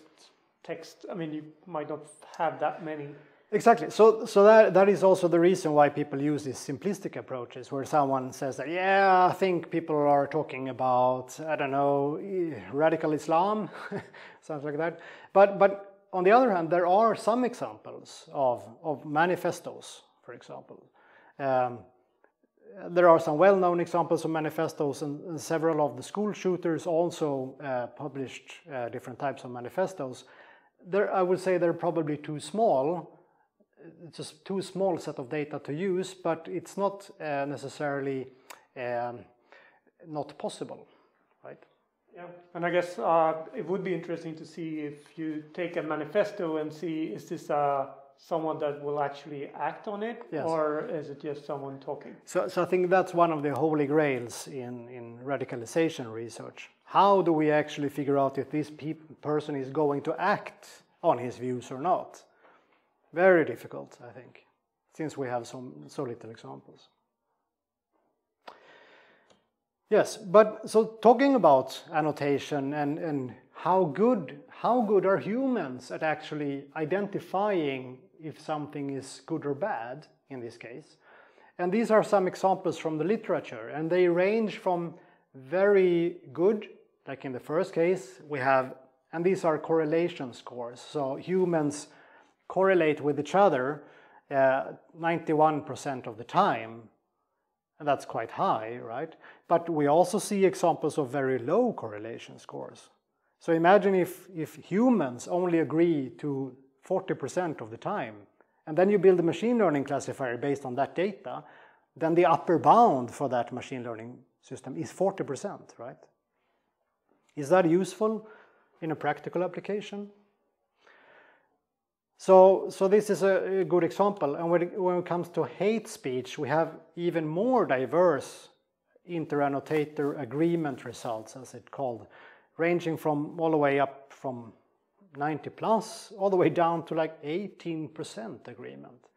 text, I mean, you might not have that many. Exactly. So that is also the reason why people use these simplistic approaches, where someone says that, yeah, I think people are talking about, I don't know, radical Islam, something like that. But on the other hand, there are some examples of manifestos, for example. There are some well-known examples of manifestos, and several of the school shooters also published different types of manifestos. I would say they're probably too small. It's a too small set of data to use, but it's not necessarily not possible, right? Yeah, and I guess it would be interesting to see if you take a manifesto and see, is this someone that will actually act on it, yes, or is it just someone talking? So I think that's one of the holy grails in radicalization research. How do we actually figure out if this person is going to act on his views or not? Very difficult, I think, since we have so little examples. Yes, but so talking about annotation and how good are humans at actually identifying if something is good or bad in this case. And these are some examples from the literature, and they range from very good, like in the first case we have, and these are correlation scores. So humans correlate with each other 91% of the time, and that's quite high, right? But we also see examples of very low correlation scores. So imagine if humans only agree to 40% of the time, and then you build a machine learning classifier based on that data, then the upper bound for that machine learning system is 40%, right? Is that useful in a practical application? So this is a good example. And when it comes to hate speech, we have even more diverse interannotator agreement results, as it's called, ranging from all the way up from 90 plus, all the way down to like 18% agreement.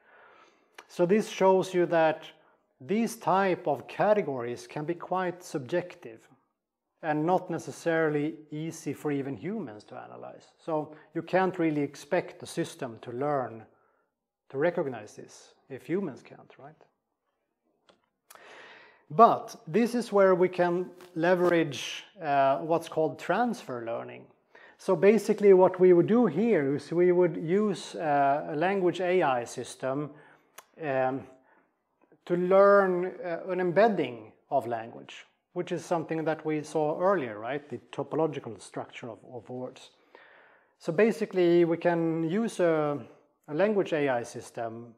So this shows you that these type of categories can be quite subjective and not necessarily easy for even humans to analyze. So you can't really expect the system to learn to recognize this if humans can't, right? But this is where we can leverage what's called transfer learning. So basically what we would do here is we would use a language AI system to learn an embedding of language, which is something that we saw earlier, right? The topological structure of words. So basically we can use a language AI system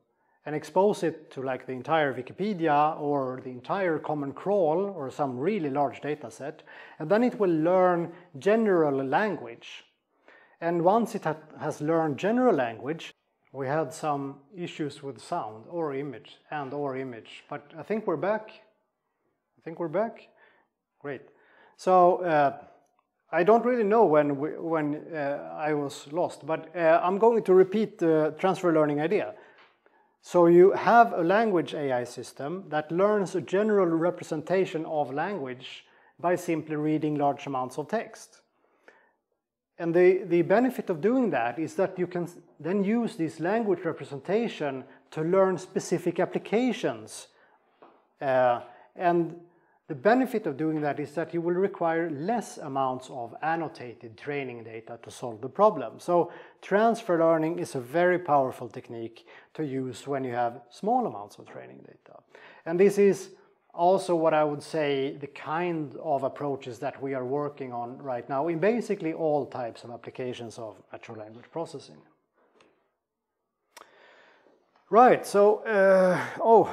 and expose it to like the entire Wikipedia or the entire Common Crawl or some really large data set, and then it will learn general language. And once it has learned general language, we had some issues with sound or image, but I think we're back. Great. So I don't really know when I was lost, but I'm going to repeat the transfer learning idea. So you have a language AI system that learns a general representation of language by simply reading large amounts of text. And the benefit of doing that is that you can then use this language representation to learn specific applications. And the benefit of doing that is that you will require less amounts of annotated training data to solve the problem. So transfer learning is a very powerful technique to use when you have small amounts of training data. And this is also what I would say the kind of approaches that we are working on right now in basically all types of applications of natural language processing. Right, so,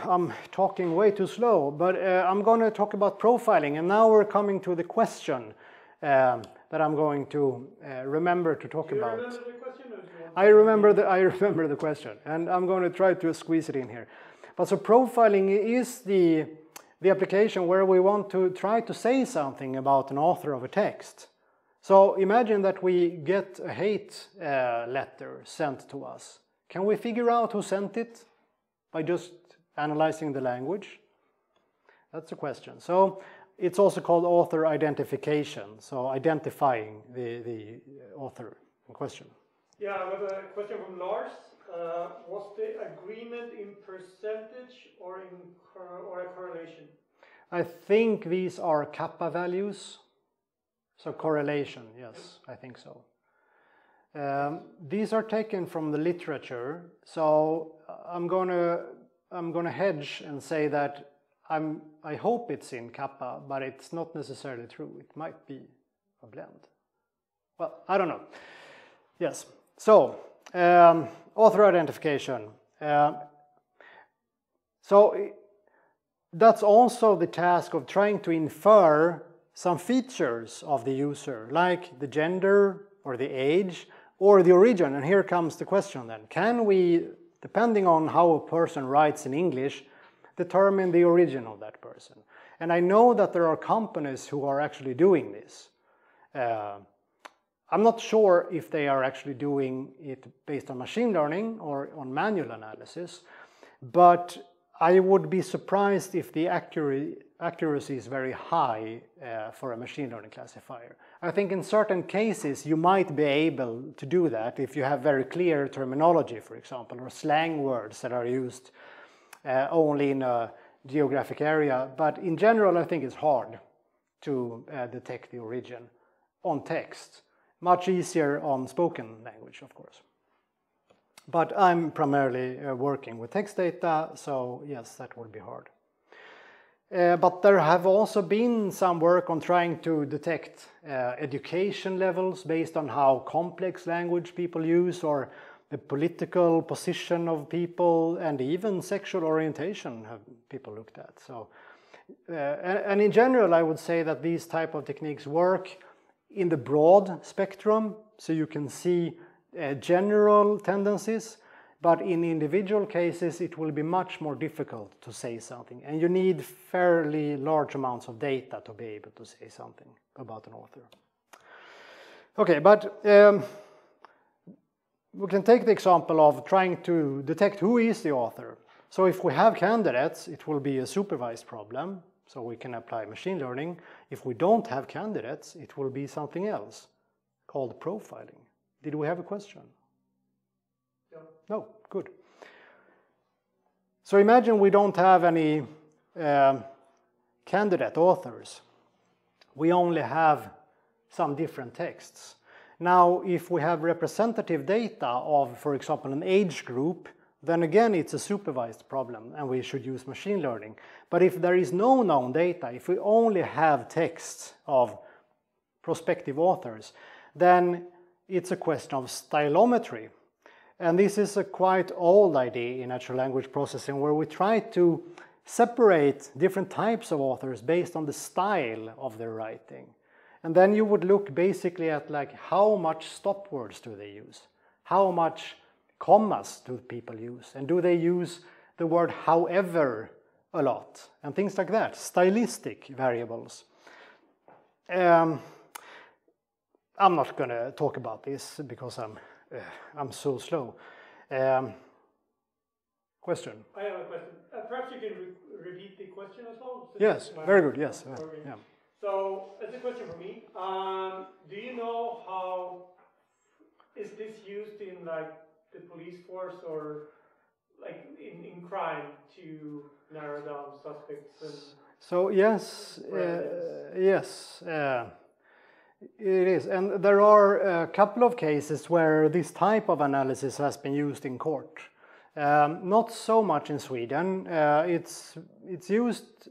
I'm talking way too slow, but I'm going to talk about profiling, and now we're coming to the question that I'm going to remember to talk about. Remember the question, or do you want I remember the question, and I'm going to try to squeeze it in here. But so profiling is the application where we want to try to say something about an author of a text. So imagine that we get a hate letter sent to us. Can we figure out who sent it by just analyzing the language? That's the question. So it's also called author identification, so identifying the author in question. Yeah, I have a question from Lars. Was the agreement in percentage or a correlation? I think these are kappa values, so correlation, yes, I think so. These are taken from the literature, so I'm gonna hedge and say that I hope it's in kappa, but it's not necessarily true. It might be a blend. Well, I don't know. Yes. So author identification. So that's also the task of trying to infer some features of the user, like the gender or the age, or the origin. And here comes the question then. Can we, depending on how a person writes in English, determine the origin of that person? And I know that there are companies who are actually doing this. I'm not sure if they are actually doing it based on machine learning or on manual analysis, but I would be surprised if the accuracy is very high for a machine learning classifier. I think in certain cases you might be able to do that if you have very clear terminology, for example, or slang words that are used only in a geographic area. But in general, I think it's hard to detect the origin on text. Much easier on spoken language, of course. But I'm primarily working with text data, so yes, that would be hard. But there have also been some work on trying to detect education levels based on how complex language people use, or the political position of people, and even sexual orientation have people looked at. So, and in general, I would say that these type of techniques work in the broad spectrum, so you can see general tendencies, but in individual cases it will be much more difficult to say something, and you need fairly large amounts of data to be able to say something about an author. Okay, but we can take the example of trying to detect who is the author. So if we have candidates, it will be a supervised problem, so we can apply machine learning. If we don't have candidates, it will be something else called profiling. Did we have a question? Yeah. No, good. So imagine we don't have any candidate authors. We only have some different texts. Now, if we have representative data of, for example, an age group, then again it's a supervised problem and we should use machine learning. But if there is no known data, if we only have texts of prospective authors, then it's a question of stylometry. And this is a quite old idea in natural language processing, where we try to separate different types of authors based on the style of their writing. And then you would look basically at like how much stop words do they use? How much commas do people use? And do they use the word however a lot? And things like that, stylistic variables. I'm not going to talk about this because I'm so slow. Question? I have a question. Perhaps you can repeat the question as well? Yes, very good, yes. Yeah. So, as a question for me, do you know how is this used in like the police force or like in crime to narrow down suspects? And so yes, yes. It is, and there are a couple of cases where this type of analysis has been used in court. Not so much in Sweden. It's used.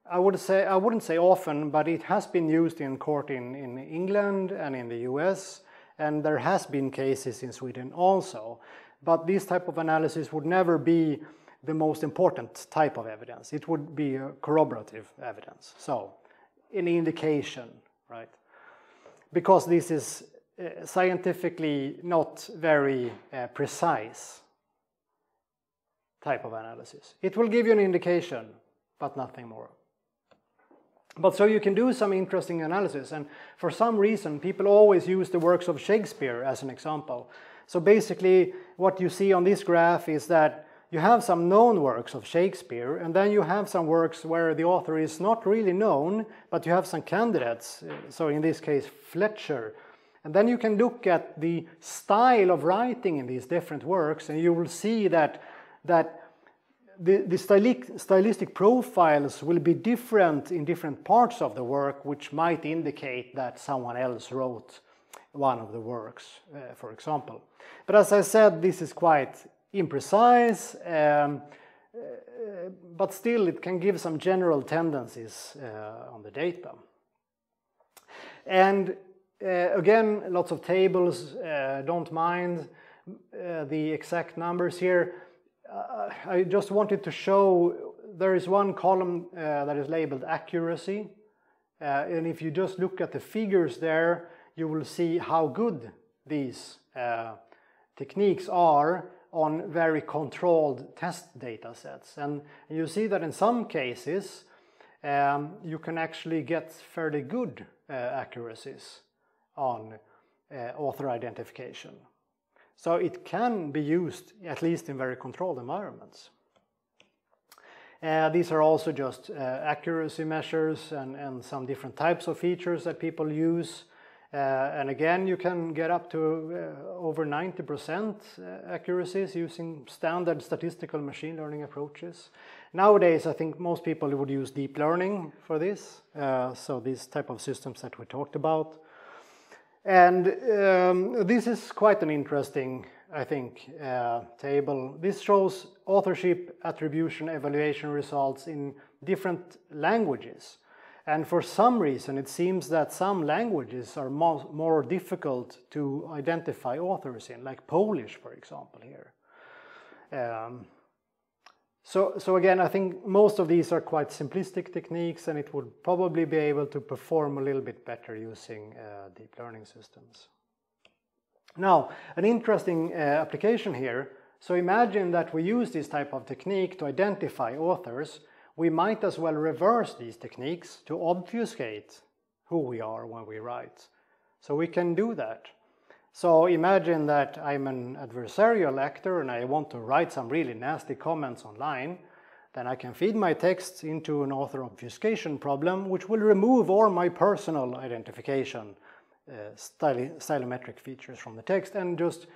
I wouldn't say often, but it has been used in court in England and in the US, and there has been cases in Sweden also. But this type of analysis would never be the most important type of evidence. It would be a corroborative evidence, so an indication, right? Because this is scientifically not very precise type of analysis. It will give you an indication, but nothing more. But so you can do some interesting analysis, and for some reason people always use the works of Shakespeare as an example. So basically what you see on this graph is that you have some known works of Shakespeare, and then you have some works where the author is not really known, but you have some candidates, so in this case Fletcher. And then you can look at the style of writing in these different works, and you will see that the stylistic profiles will be different in different parts of the work, which might indicate that someone else wrote one of the works, for example. But as I said, this is quite imprecise, but still it can give some general tendencies on the data. And again, lots of tables, don't mind the exact numbers here. I just wanted to show there is one column that is labeled accuracy, and if you just look at the figures there, you will see how good these techniques are on very controlled test data sets. And you see that in some cases you can actually get fairly good accuracies on author identification. So it can be used, at least in very controlled environments. These are also just accuracy measures and some different types of features that people use. And again, you can get up to over 90% accuracies using standard statistical machine learning approaches. Nowadays, I think most people would use deep learning for this. So these type of systems that we talked about. And this is quite an interesting I think, table. This shows authorship attribution evaluation results in different languages. And for some reason, it seems that some languages are more difficult to identify authors in, like Polish, for example, here. So again, I think most of these are quite simplistic techniques, and it would probably be able to perform a little bit better using deep learning systems. Now, an interesting application here. So imagine that we use this type of technique to identify authors. We might as well reverse these techniques to obfuscate who we are when we write. So we can do that. So imagine that I'm an adversarial actor and I want to write some really nasty comments online. Then I can feed my text into an author obfuscation problem, which will remove all my personal identification stylometric features from the text and just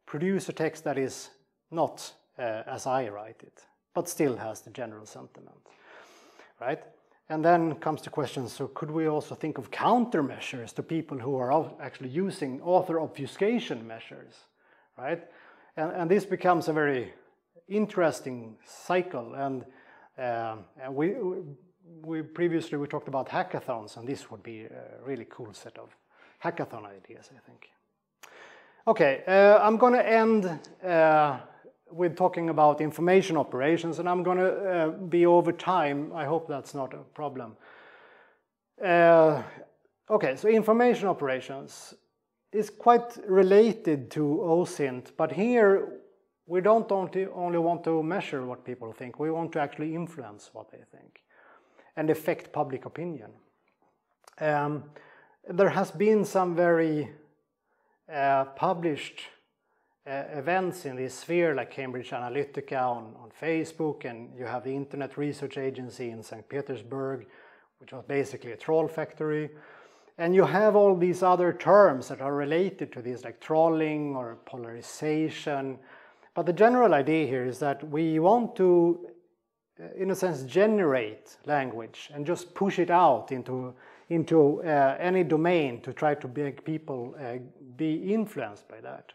produce a text that is not as I write it, but still has the general sentiment, right? And then comes the question, so could we also think of countermeasures to people who are actually using author obfuscation measures, right? And this becomes a very interesting cycle. And we previously talked about hackathons, and this would be a really cool set of hackathon ideas, I think. Okay, I'm going to end with talking about information operations, and I'm going to be over time. I hope that's not a problem. Okay, so information operations is quite related to OSINT, but here we don't only want to measure what people think, we want to actually influence what they think and affect public opinion. There has been some very published events in this sphere, like Cambridge Analytica on Facebook, and you have the Internet Research Agency in St. Petersburg, which was basically a troll factory. And you have all these other terms that are related to this, like trolling or polarization. But the general idea here is that we want to, in a sense, generate language and just push it out into any domain to try to make people be influenced by that.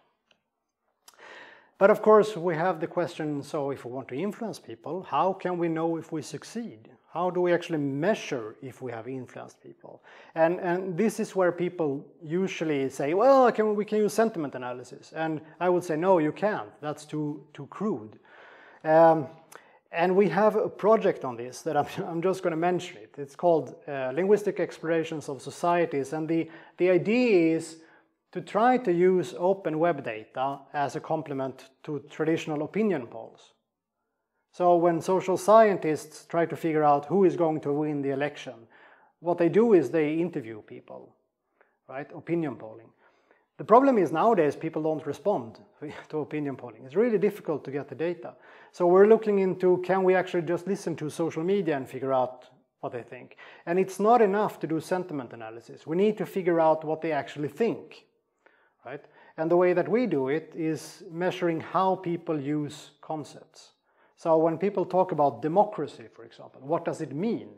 But of course, we have the question, so if we want to influence people, how can we know if we succeed? How do we actually measure if we have influenced people? And this is where people usually say, well, we can use sentiment analysis. And I would say, no, you can't. That's too crude. And we have a project on this that I'm just going to mention it. It's called Linguistic Explorations of Societies. And the idea is to try to use open web data as a complement to traditional opinion polls. So when social scientists try to figure out who is going to win the election, what they do is they interview people, right? Opinion polling. The problem is nowadays people don't respond to opinion polling. It's really difficult to get the data. So we're looking into, can we actually just listen to social media and figure out what they think? And it's not enough to do sentiment analysis. We need to figure out what they actually think. Right? And the way that we do it is measuring how people use concepts. So when people talk about democracy, for example, what does it mean?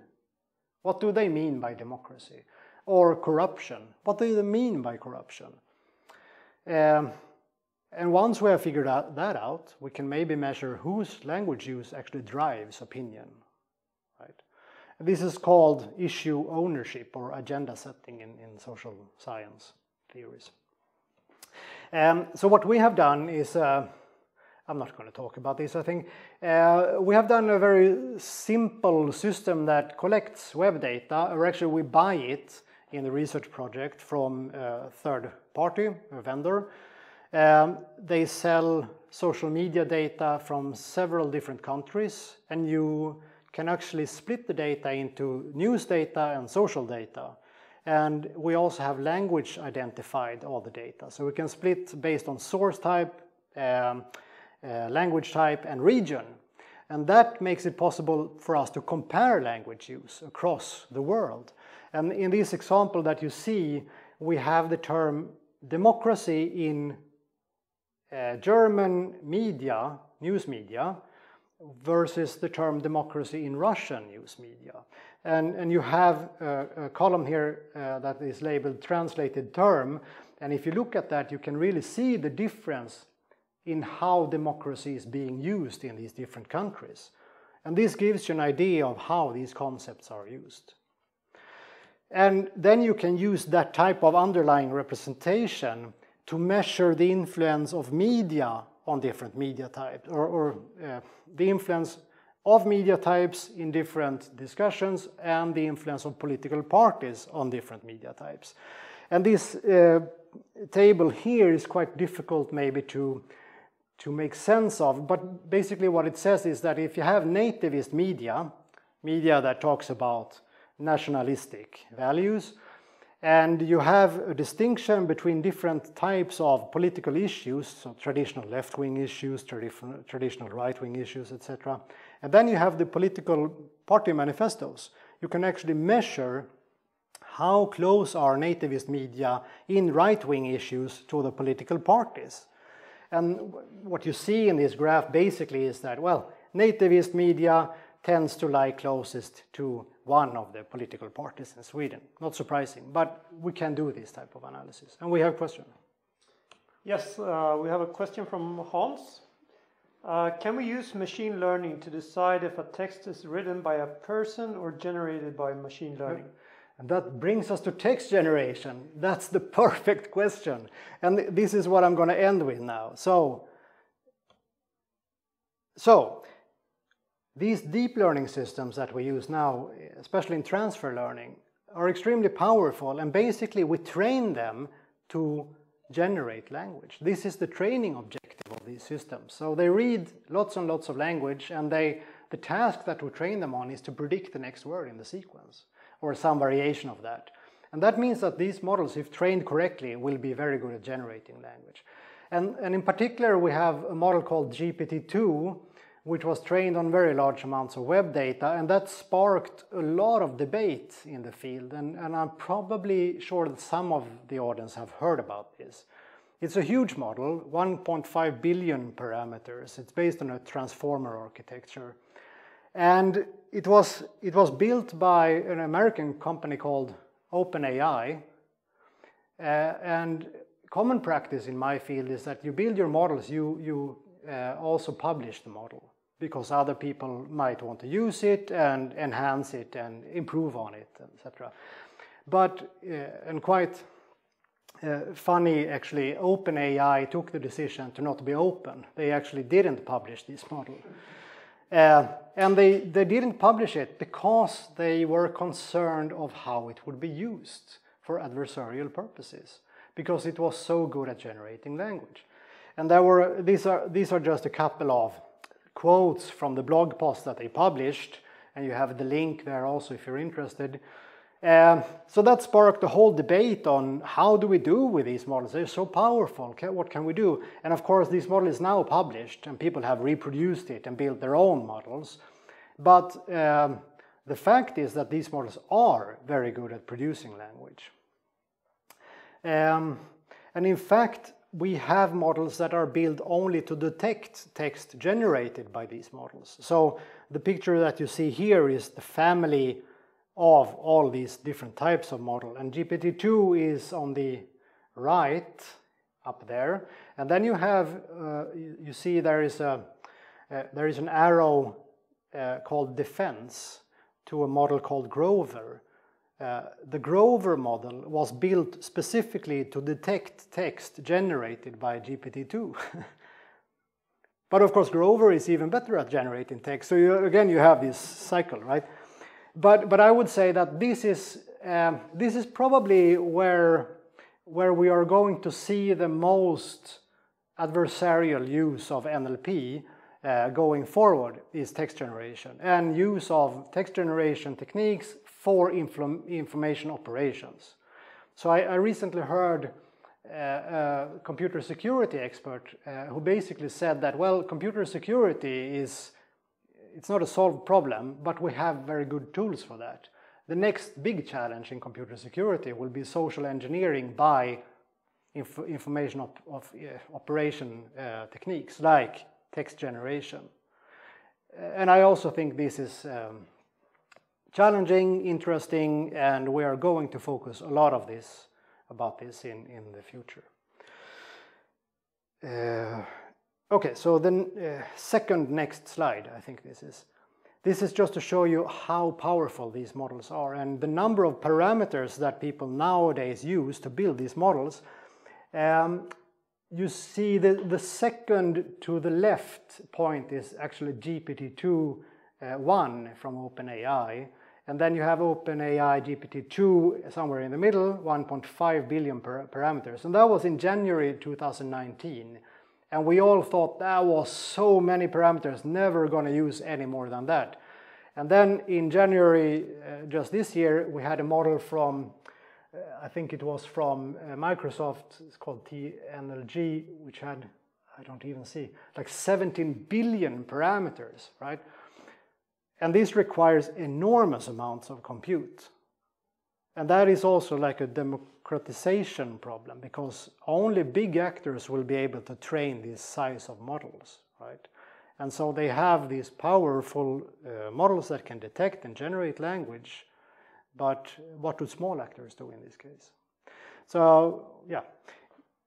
What do they mean by democracy? Or corruption, what do they mean by corruption? And once we have figured that out, we can maybe measure whose language use actually drives opinion. Right? This is called issue ownership or agenda setting in social science theories. So what we have done is, I'm not going to talk about this, I think. We have done a very simple system that collects web data, or actually we buy it in the research project from a third party, a vendor. They sell social media data from several different countries, and you can actually split the data into news data and social data. And we also have language identified all the data. So we can split based on source type, language type, and region. And that makes it possible for us to compare language use across the world. And in this example that you see, we have the term democracy in German media, news media, versus the term democracy in Russian news media. And you have a column here that is labeled translated term, And if you look at that, you can really see the difference in how democracy is being used in these different countries. And this gives you an idea of how these concepts are used. And then you can use that type of underlying representation to measure the influence of media on different media types, or the influence of media types in different discussions and the influence of political parties on different media types. And this table here is quite difficult maybe to make sense of, but basically what it says is that if you have nativist media that talks about nationalistic values, and you have a distinction between different types of political issues, so traditional left-wing issues, traditional right-wing issues, etc. And then you have the political party manifestos. You can actually measure how close are nativist media in right-wing issues to the political parties. And what you see in this graph basically is that, well, nativist media tends to lie closest to one of the political parties in Sweden. Not surprising, but we can do this type of analysis. And we have a question. Yes, we have a question from Hans. Can we use machine learning to decide if a text is written by a person or generated by machine learning? And that brings us to text generation. That's the perfect question. And this is what I'm going to end with now. So these deep learning systems that we use now, especially in transfer learning, are extremely powerful, and basically we train them to generate language. This is the training objective of these systems. So they read lots and lots of language, and the task that we train them on is to predict the next word in the sequence, or some variation of that. And that means that these models, if trained correctly, will be very good at generating language. And in particular, we have a model called GPT-2, which was trained on very large amounts of web data, and that sparked a lot of debate in the field, and I'm probably sure that some of the audience have heard about this. It's a huge model, 1.5 billion parameters. It's based on a transformer architecture, and it was built by an American company called OpenAI, and common practice in my field is that you build your models, you also publish the model, because other people might want to use it and enhance it and improve on it, etc. But, and quite funny actually, OpenAI took the decision to not be open. They actually didn't publish this model. And they didn't publish it because they were concerned of how it would be used for adversarial purposes, because it was so good at generating language. And these are just a couple of quotes from the blog post that they published, and you have the link there also if you're interested. So that sparked a whole debate on how do we do with these models. They're so powerful, what can we do? And of course this model is now published and people have reproduced it and built their own models. But the fact is that these models are very good at producing language. And in fact, we have models that are built only to detect text generated by these models. So the picture that you see here is the family of all these different types of model, and GPT-2 is on the right up there, and then you have you see there is an arrow called defense to a model called Grover. The Grover model was built specifically to detect text generated by GPT-2. But of course Grover is even better at generating text, so again you have this cycle, right? But I would say that this is probably where we are going to see the most adversarial use of NLP going forward, is text generation, and use of text generation techniques for information operations. So I recently heard a computer security expert who basically said that, well, computer security it's not a solved problem, but we have very good tools for that. The next big challenge in computer security will be social engineering by information operation techniques like text generation. And I also think this is challenging, interesting, and we are going to focus a lot of this about this in the future. Okay, so then second next slide, I think this is just to show you how powerful these models are and the number of parameters that people nowadays use to build these models. You see the second to the left point is actually GPT-2 from OpenAI, and then you have OpenAI GPT-2 somewhere in the middle, 1.5 billion parameters, and that was in January 2019. And we all thought that was so many parameters, never going to use any more than that. And then in January, just this year, we had a model from, I think it was from Microsoft, it's called TNLG, which had, I don't even see, like 17 billion parameters, right? And this requires enormous amounts of compute. And that is also like a democratization problem, because only big actors will be able to train this size of models, right? And so they have these powerful models that can detect and generate language, but what do small actors do in this case? So yeah,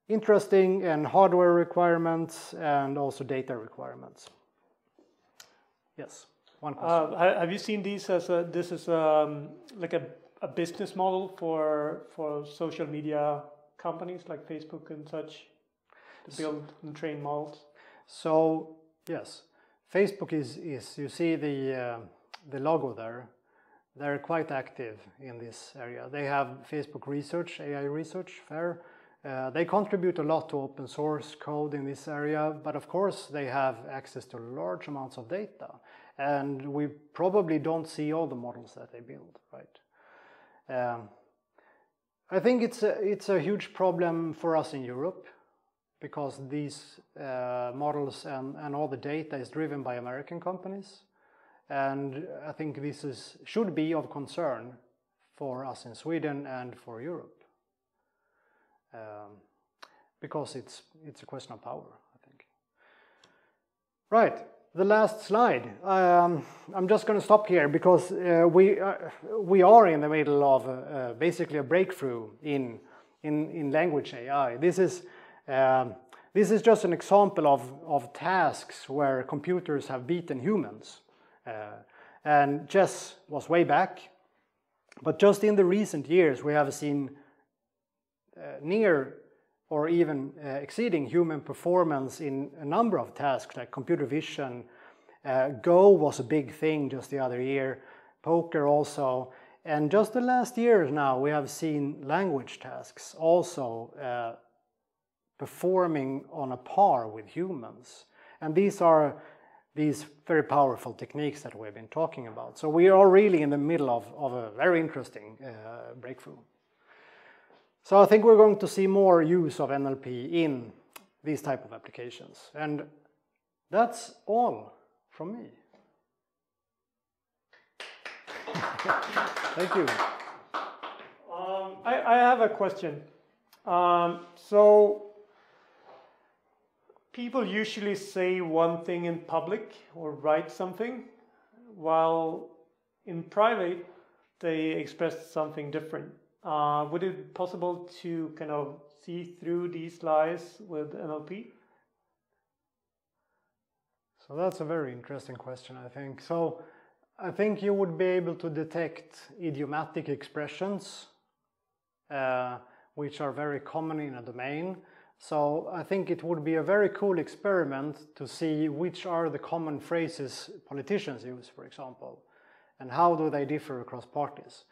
interesting and hardware requirements and also data requirements. Yes, one question. Have you seen these as like a business model for social media companies like Facebook and such to build and train models? So yes, Facebook is you see the logo there. They're quite active in this area. They have Facebook Research, AI Research Fair. They contribute a lot to open source code in this area, but of course they have access to large amounts of data, and we probably don't see all the models that they build, right? I think it's a huge problem for us in Europe, because these models and all the data is driven by American companies, and I think this should be of concern for us in Sweden and for Europe, because it's a question of power, I think. Right. The last slide. I'm just going to stop here because we are in the middle of basically a breakthrough in language AI. This is just an example of tasks where computers have beaten humans. And chess was way back, but just in the recent years we have seen near or even exceeding human performance in a number of tasks like computer vision. Go was a big thing just the other year, poker also, and just the last year now we have seen language tasks also performing on a par with humans. And these are these very powerful techniques that we've been talking about. So we are really in the middle of a very interesting breakthrough. So I think we're going to see more use of NLP in these type of applications. And that's all from me. Thank you. I have a question. So people usually say one thing in public or write something, while in private they express something different. Would it be possible to kind of see through these lies with NLP? So that's a very interesting question, I think. So I think you would be able to detect idiomatic expressions, which are very common in a domain. So I think it would be a very cool experiment to see which are the common phrases politicians use, for example, and how do they differ across parties.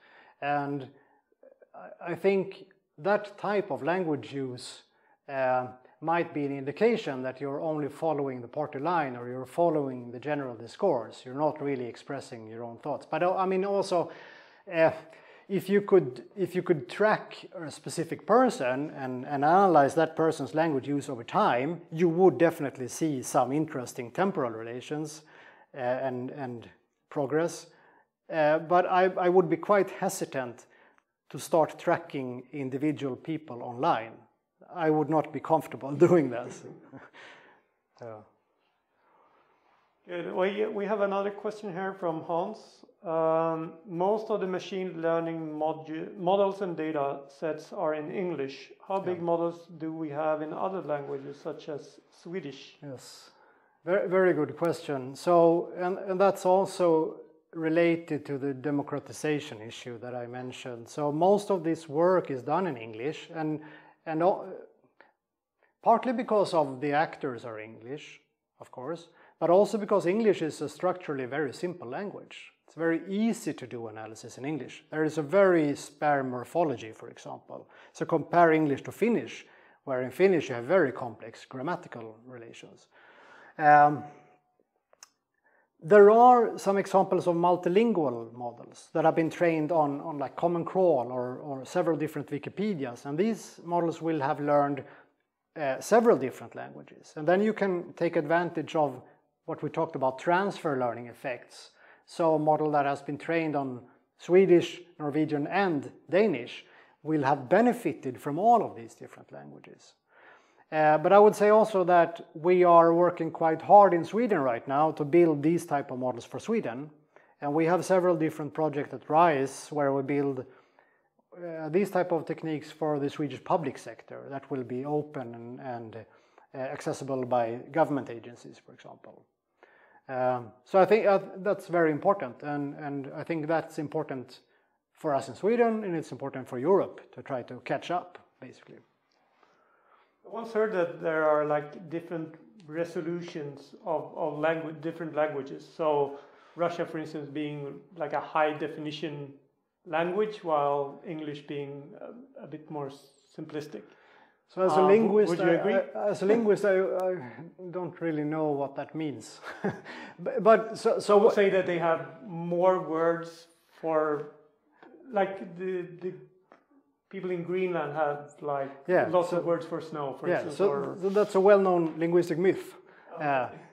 And I think that type of language use might be an indication that you're only following the party line, or you're following the general discourse. You're not really expressing your own thoughts. But I mean, also, if you could track a specific person and analyze that person's language use over time, you would definitely see some interesting temporal relations and progress. But I would be quite hesitant to start tracking individual people online. I would not be comfortable doing this. Good. We have another question here from Hans. most of the machine learning models and data sets are in English. How big models do we have in other languages, such as Swedish? Yes, very, very good question. So, and that's also related to the democratization issue that I mentioned. So most of this work is done in English, and partly because of the actors are English, of course, but also because English is a structurally very simple language. It's very easy to do analysis in English. There is a very spare morphology, for example. So compare English to Finnish, where in Finnish you have very complex grammatical relations. There are some examples of multilingual models that have been trained on like Common Crawl or several different Wikipedias, and these models will have learned several different languages. And then you can take advantage of what we talked about, transfer learning effects. So a model that has been trained on Swedish, Norwegian, and Danish will have benefited from all of these different languages. But I would say also that we are working quite hard in Sweden right now to build these type of models for Sweden. And we have several different projects at RISE where we build these type of techniques for the Swedish public sector that will be open and accessible by government agencies, for example. So I think that's very important, and I think that's important for us in Sweden, and it's important for Europe to try to catch up, basically. I once heard that there are like different resolutions of different languages. So Russia, for instance, being like a high definition language, while English being a bit more simplistic. So as a linguist, would you agree? I don't really know what that means. but so I would say that they have more words for, like the people in Greenland have like lots of words for snow, for instance. So that's a well-known linguistic myth.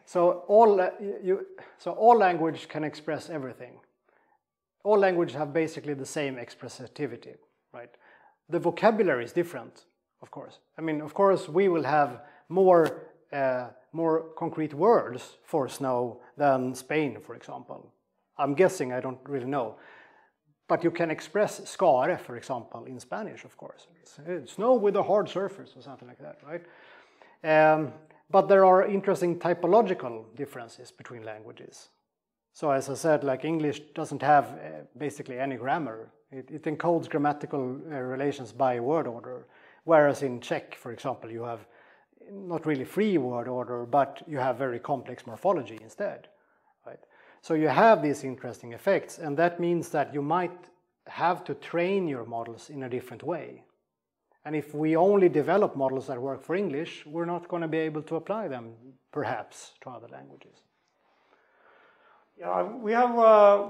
So all language can express everything. All languages have basically the same expressivity, right? The vocabulary is different, of course. I mean, of course, we will have more concrete words for snow than Spain, for example. I'm guessing, I don't really know. But you can express skare, for example, in Spanish, of course. It's snow with a hard surface or something like that, right? But there are interesting typological differences between languages. So as I said, like English doesn't have basically any grammar. It encodes grammatical relations by word order. Whereas in Czech, for example, you have not really free word order, but you have very complex morphology instead, right? So you have these interesting effects, and that means that you might have to train your models in a different way. And if we only develop models that work for English, we're not going to be able to apply them, perhaps, to other languages. Yeah, we have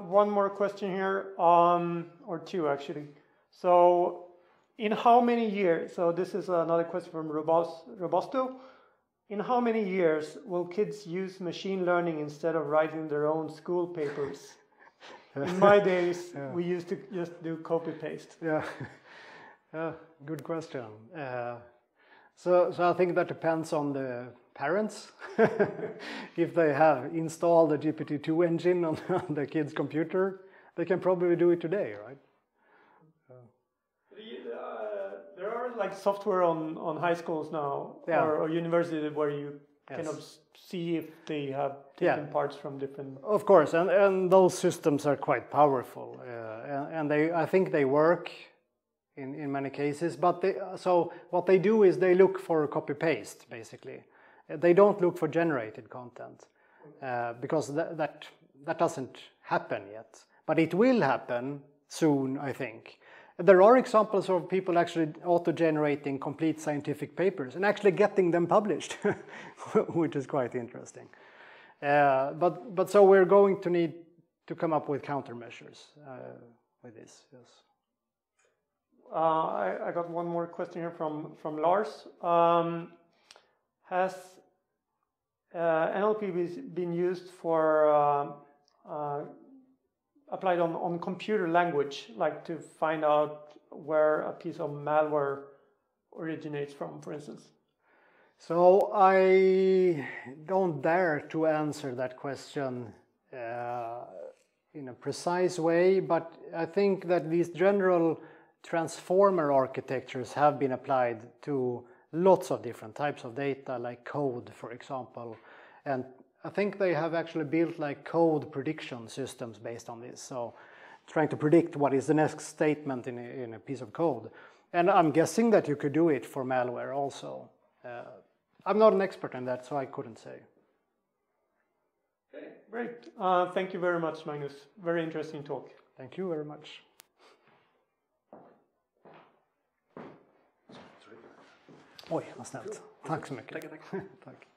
one more question here, or two actually. So, in how many years, so this is another question from Robusto. In how many years will kids use machine learning instead of writing their own school papers? In my days, we used to just do copy-paste. Yeah, good question. So I think that depends on the parents. If they have installed the GPT-2 engine on the kid's computer, they can probably do it today, right? There are like software on high schools now, or universities, where you kind of see if they have taken parts from different... Of course, and those systems are quite powerful, and I think they work in many cases, but so what they do is they look for copy-paste, basically. They don't look for generated content, because that doesn't happen yet. But it will happen soon, I think. There are examples of people actually auto-generating complete scientific papers and actually getting them published, which is quite interesting. But so we're going to need to come up with countermeasures with this, yes. I got one more question here from Lars. Has NLP been used for applied on computer language, like to find out where a piece of malware originates from, for instance? So I don't dare to answer that question in a precise way, but I think that these general transformer architectures have been applied to lots of different types of data, like code, for example. And I think they have actually built like code prediction systems based on this. So trying to predict what is the next statement in a piece of code. And I'm guessing that you could do it for malware also. I'm not an expert in that, so I couldn't say. Okay, great. Thank you very much, Magnus. Very interesting talk. Thank you very much. Oj, vad snällt. Tack så mycket. Tack. Tack.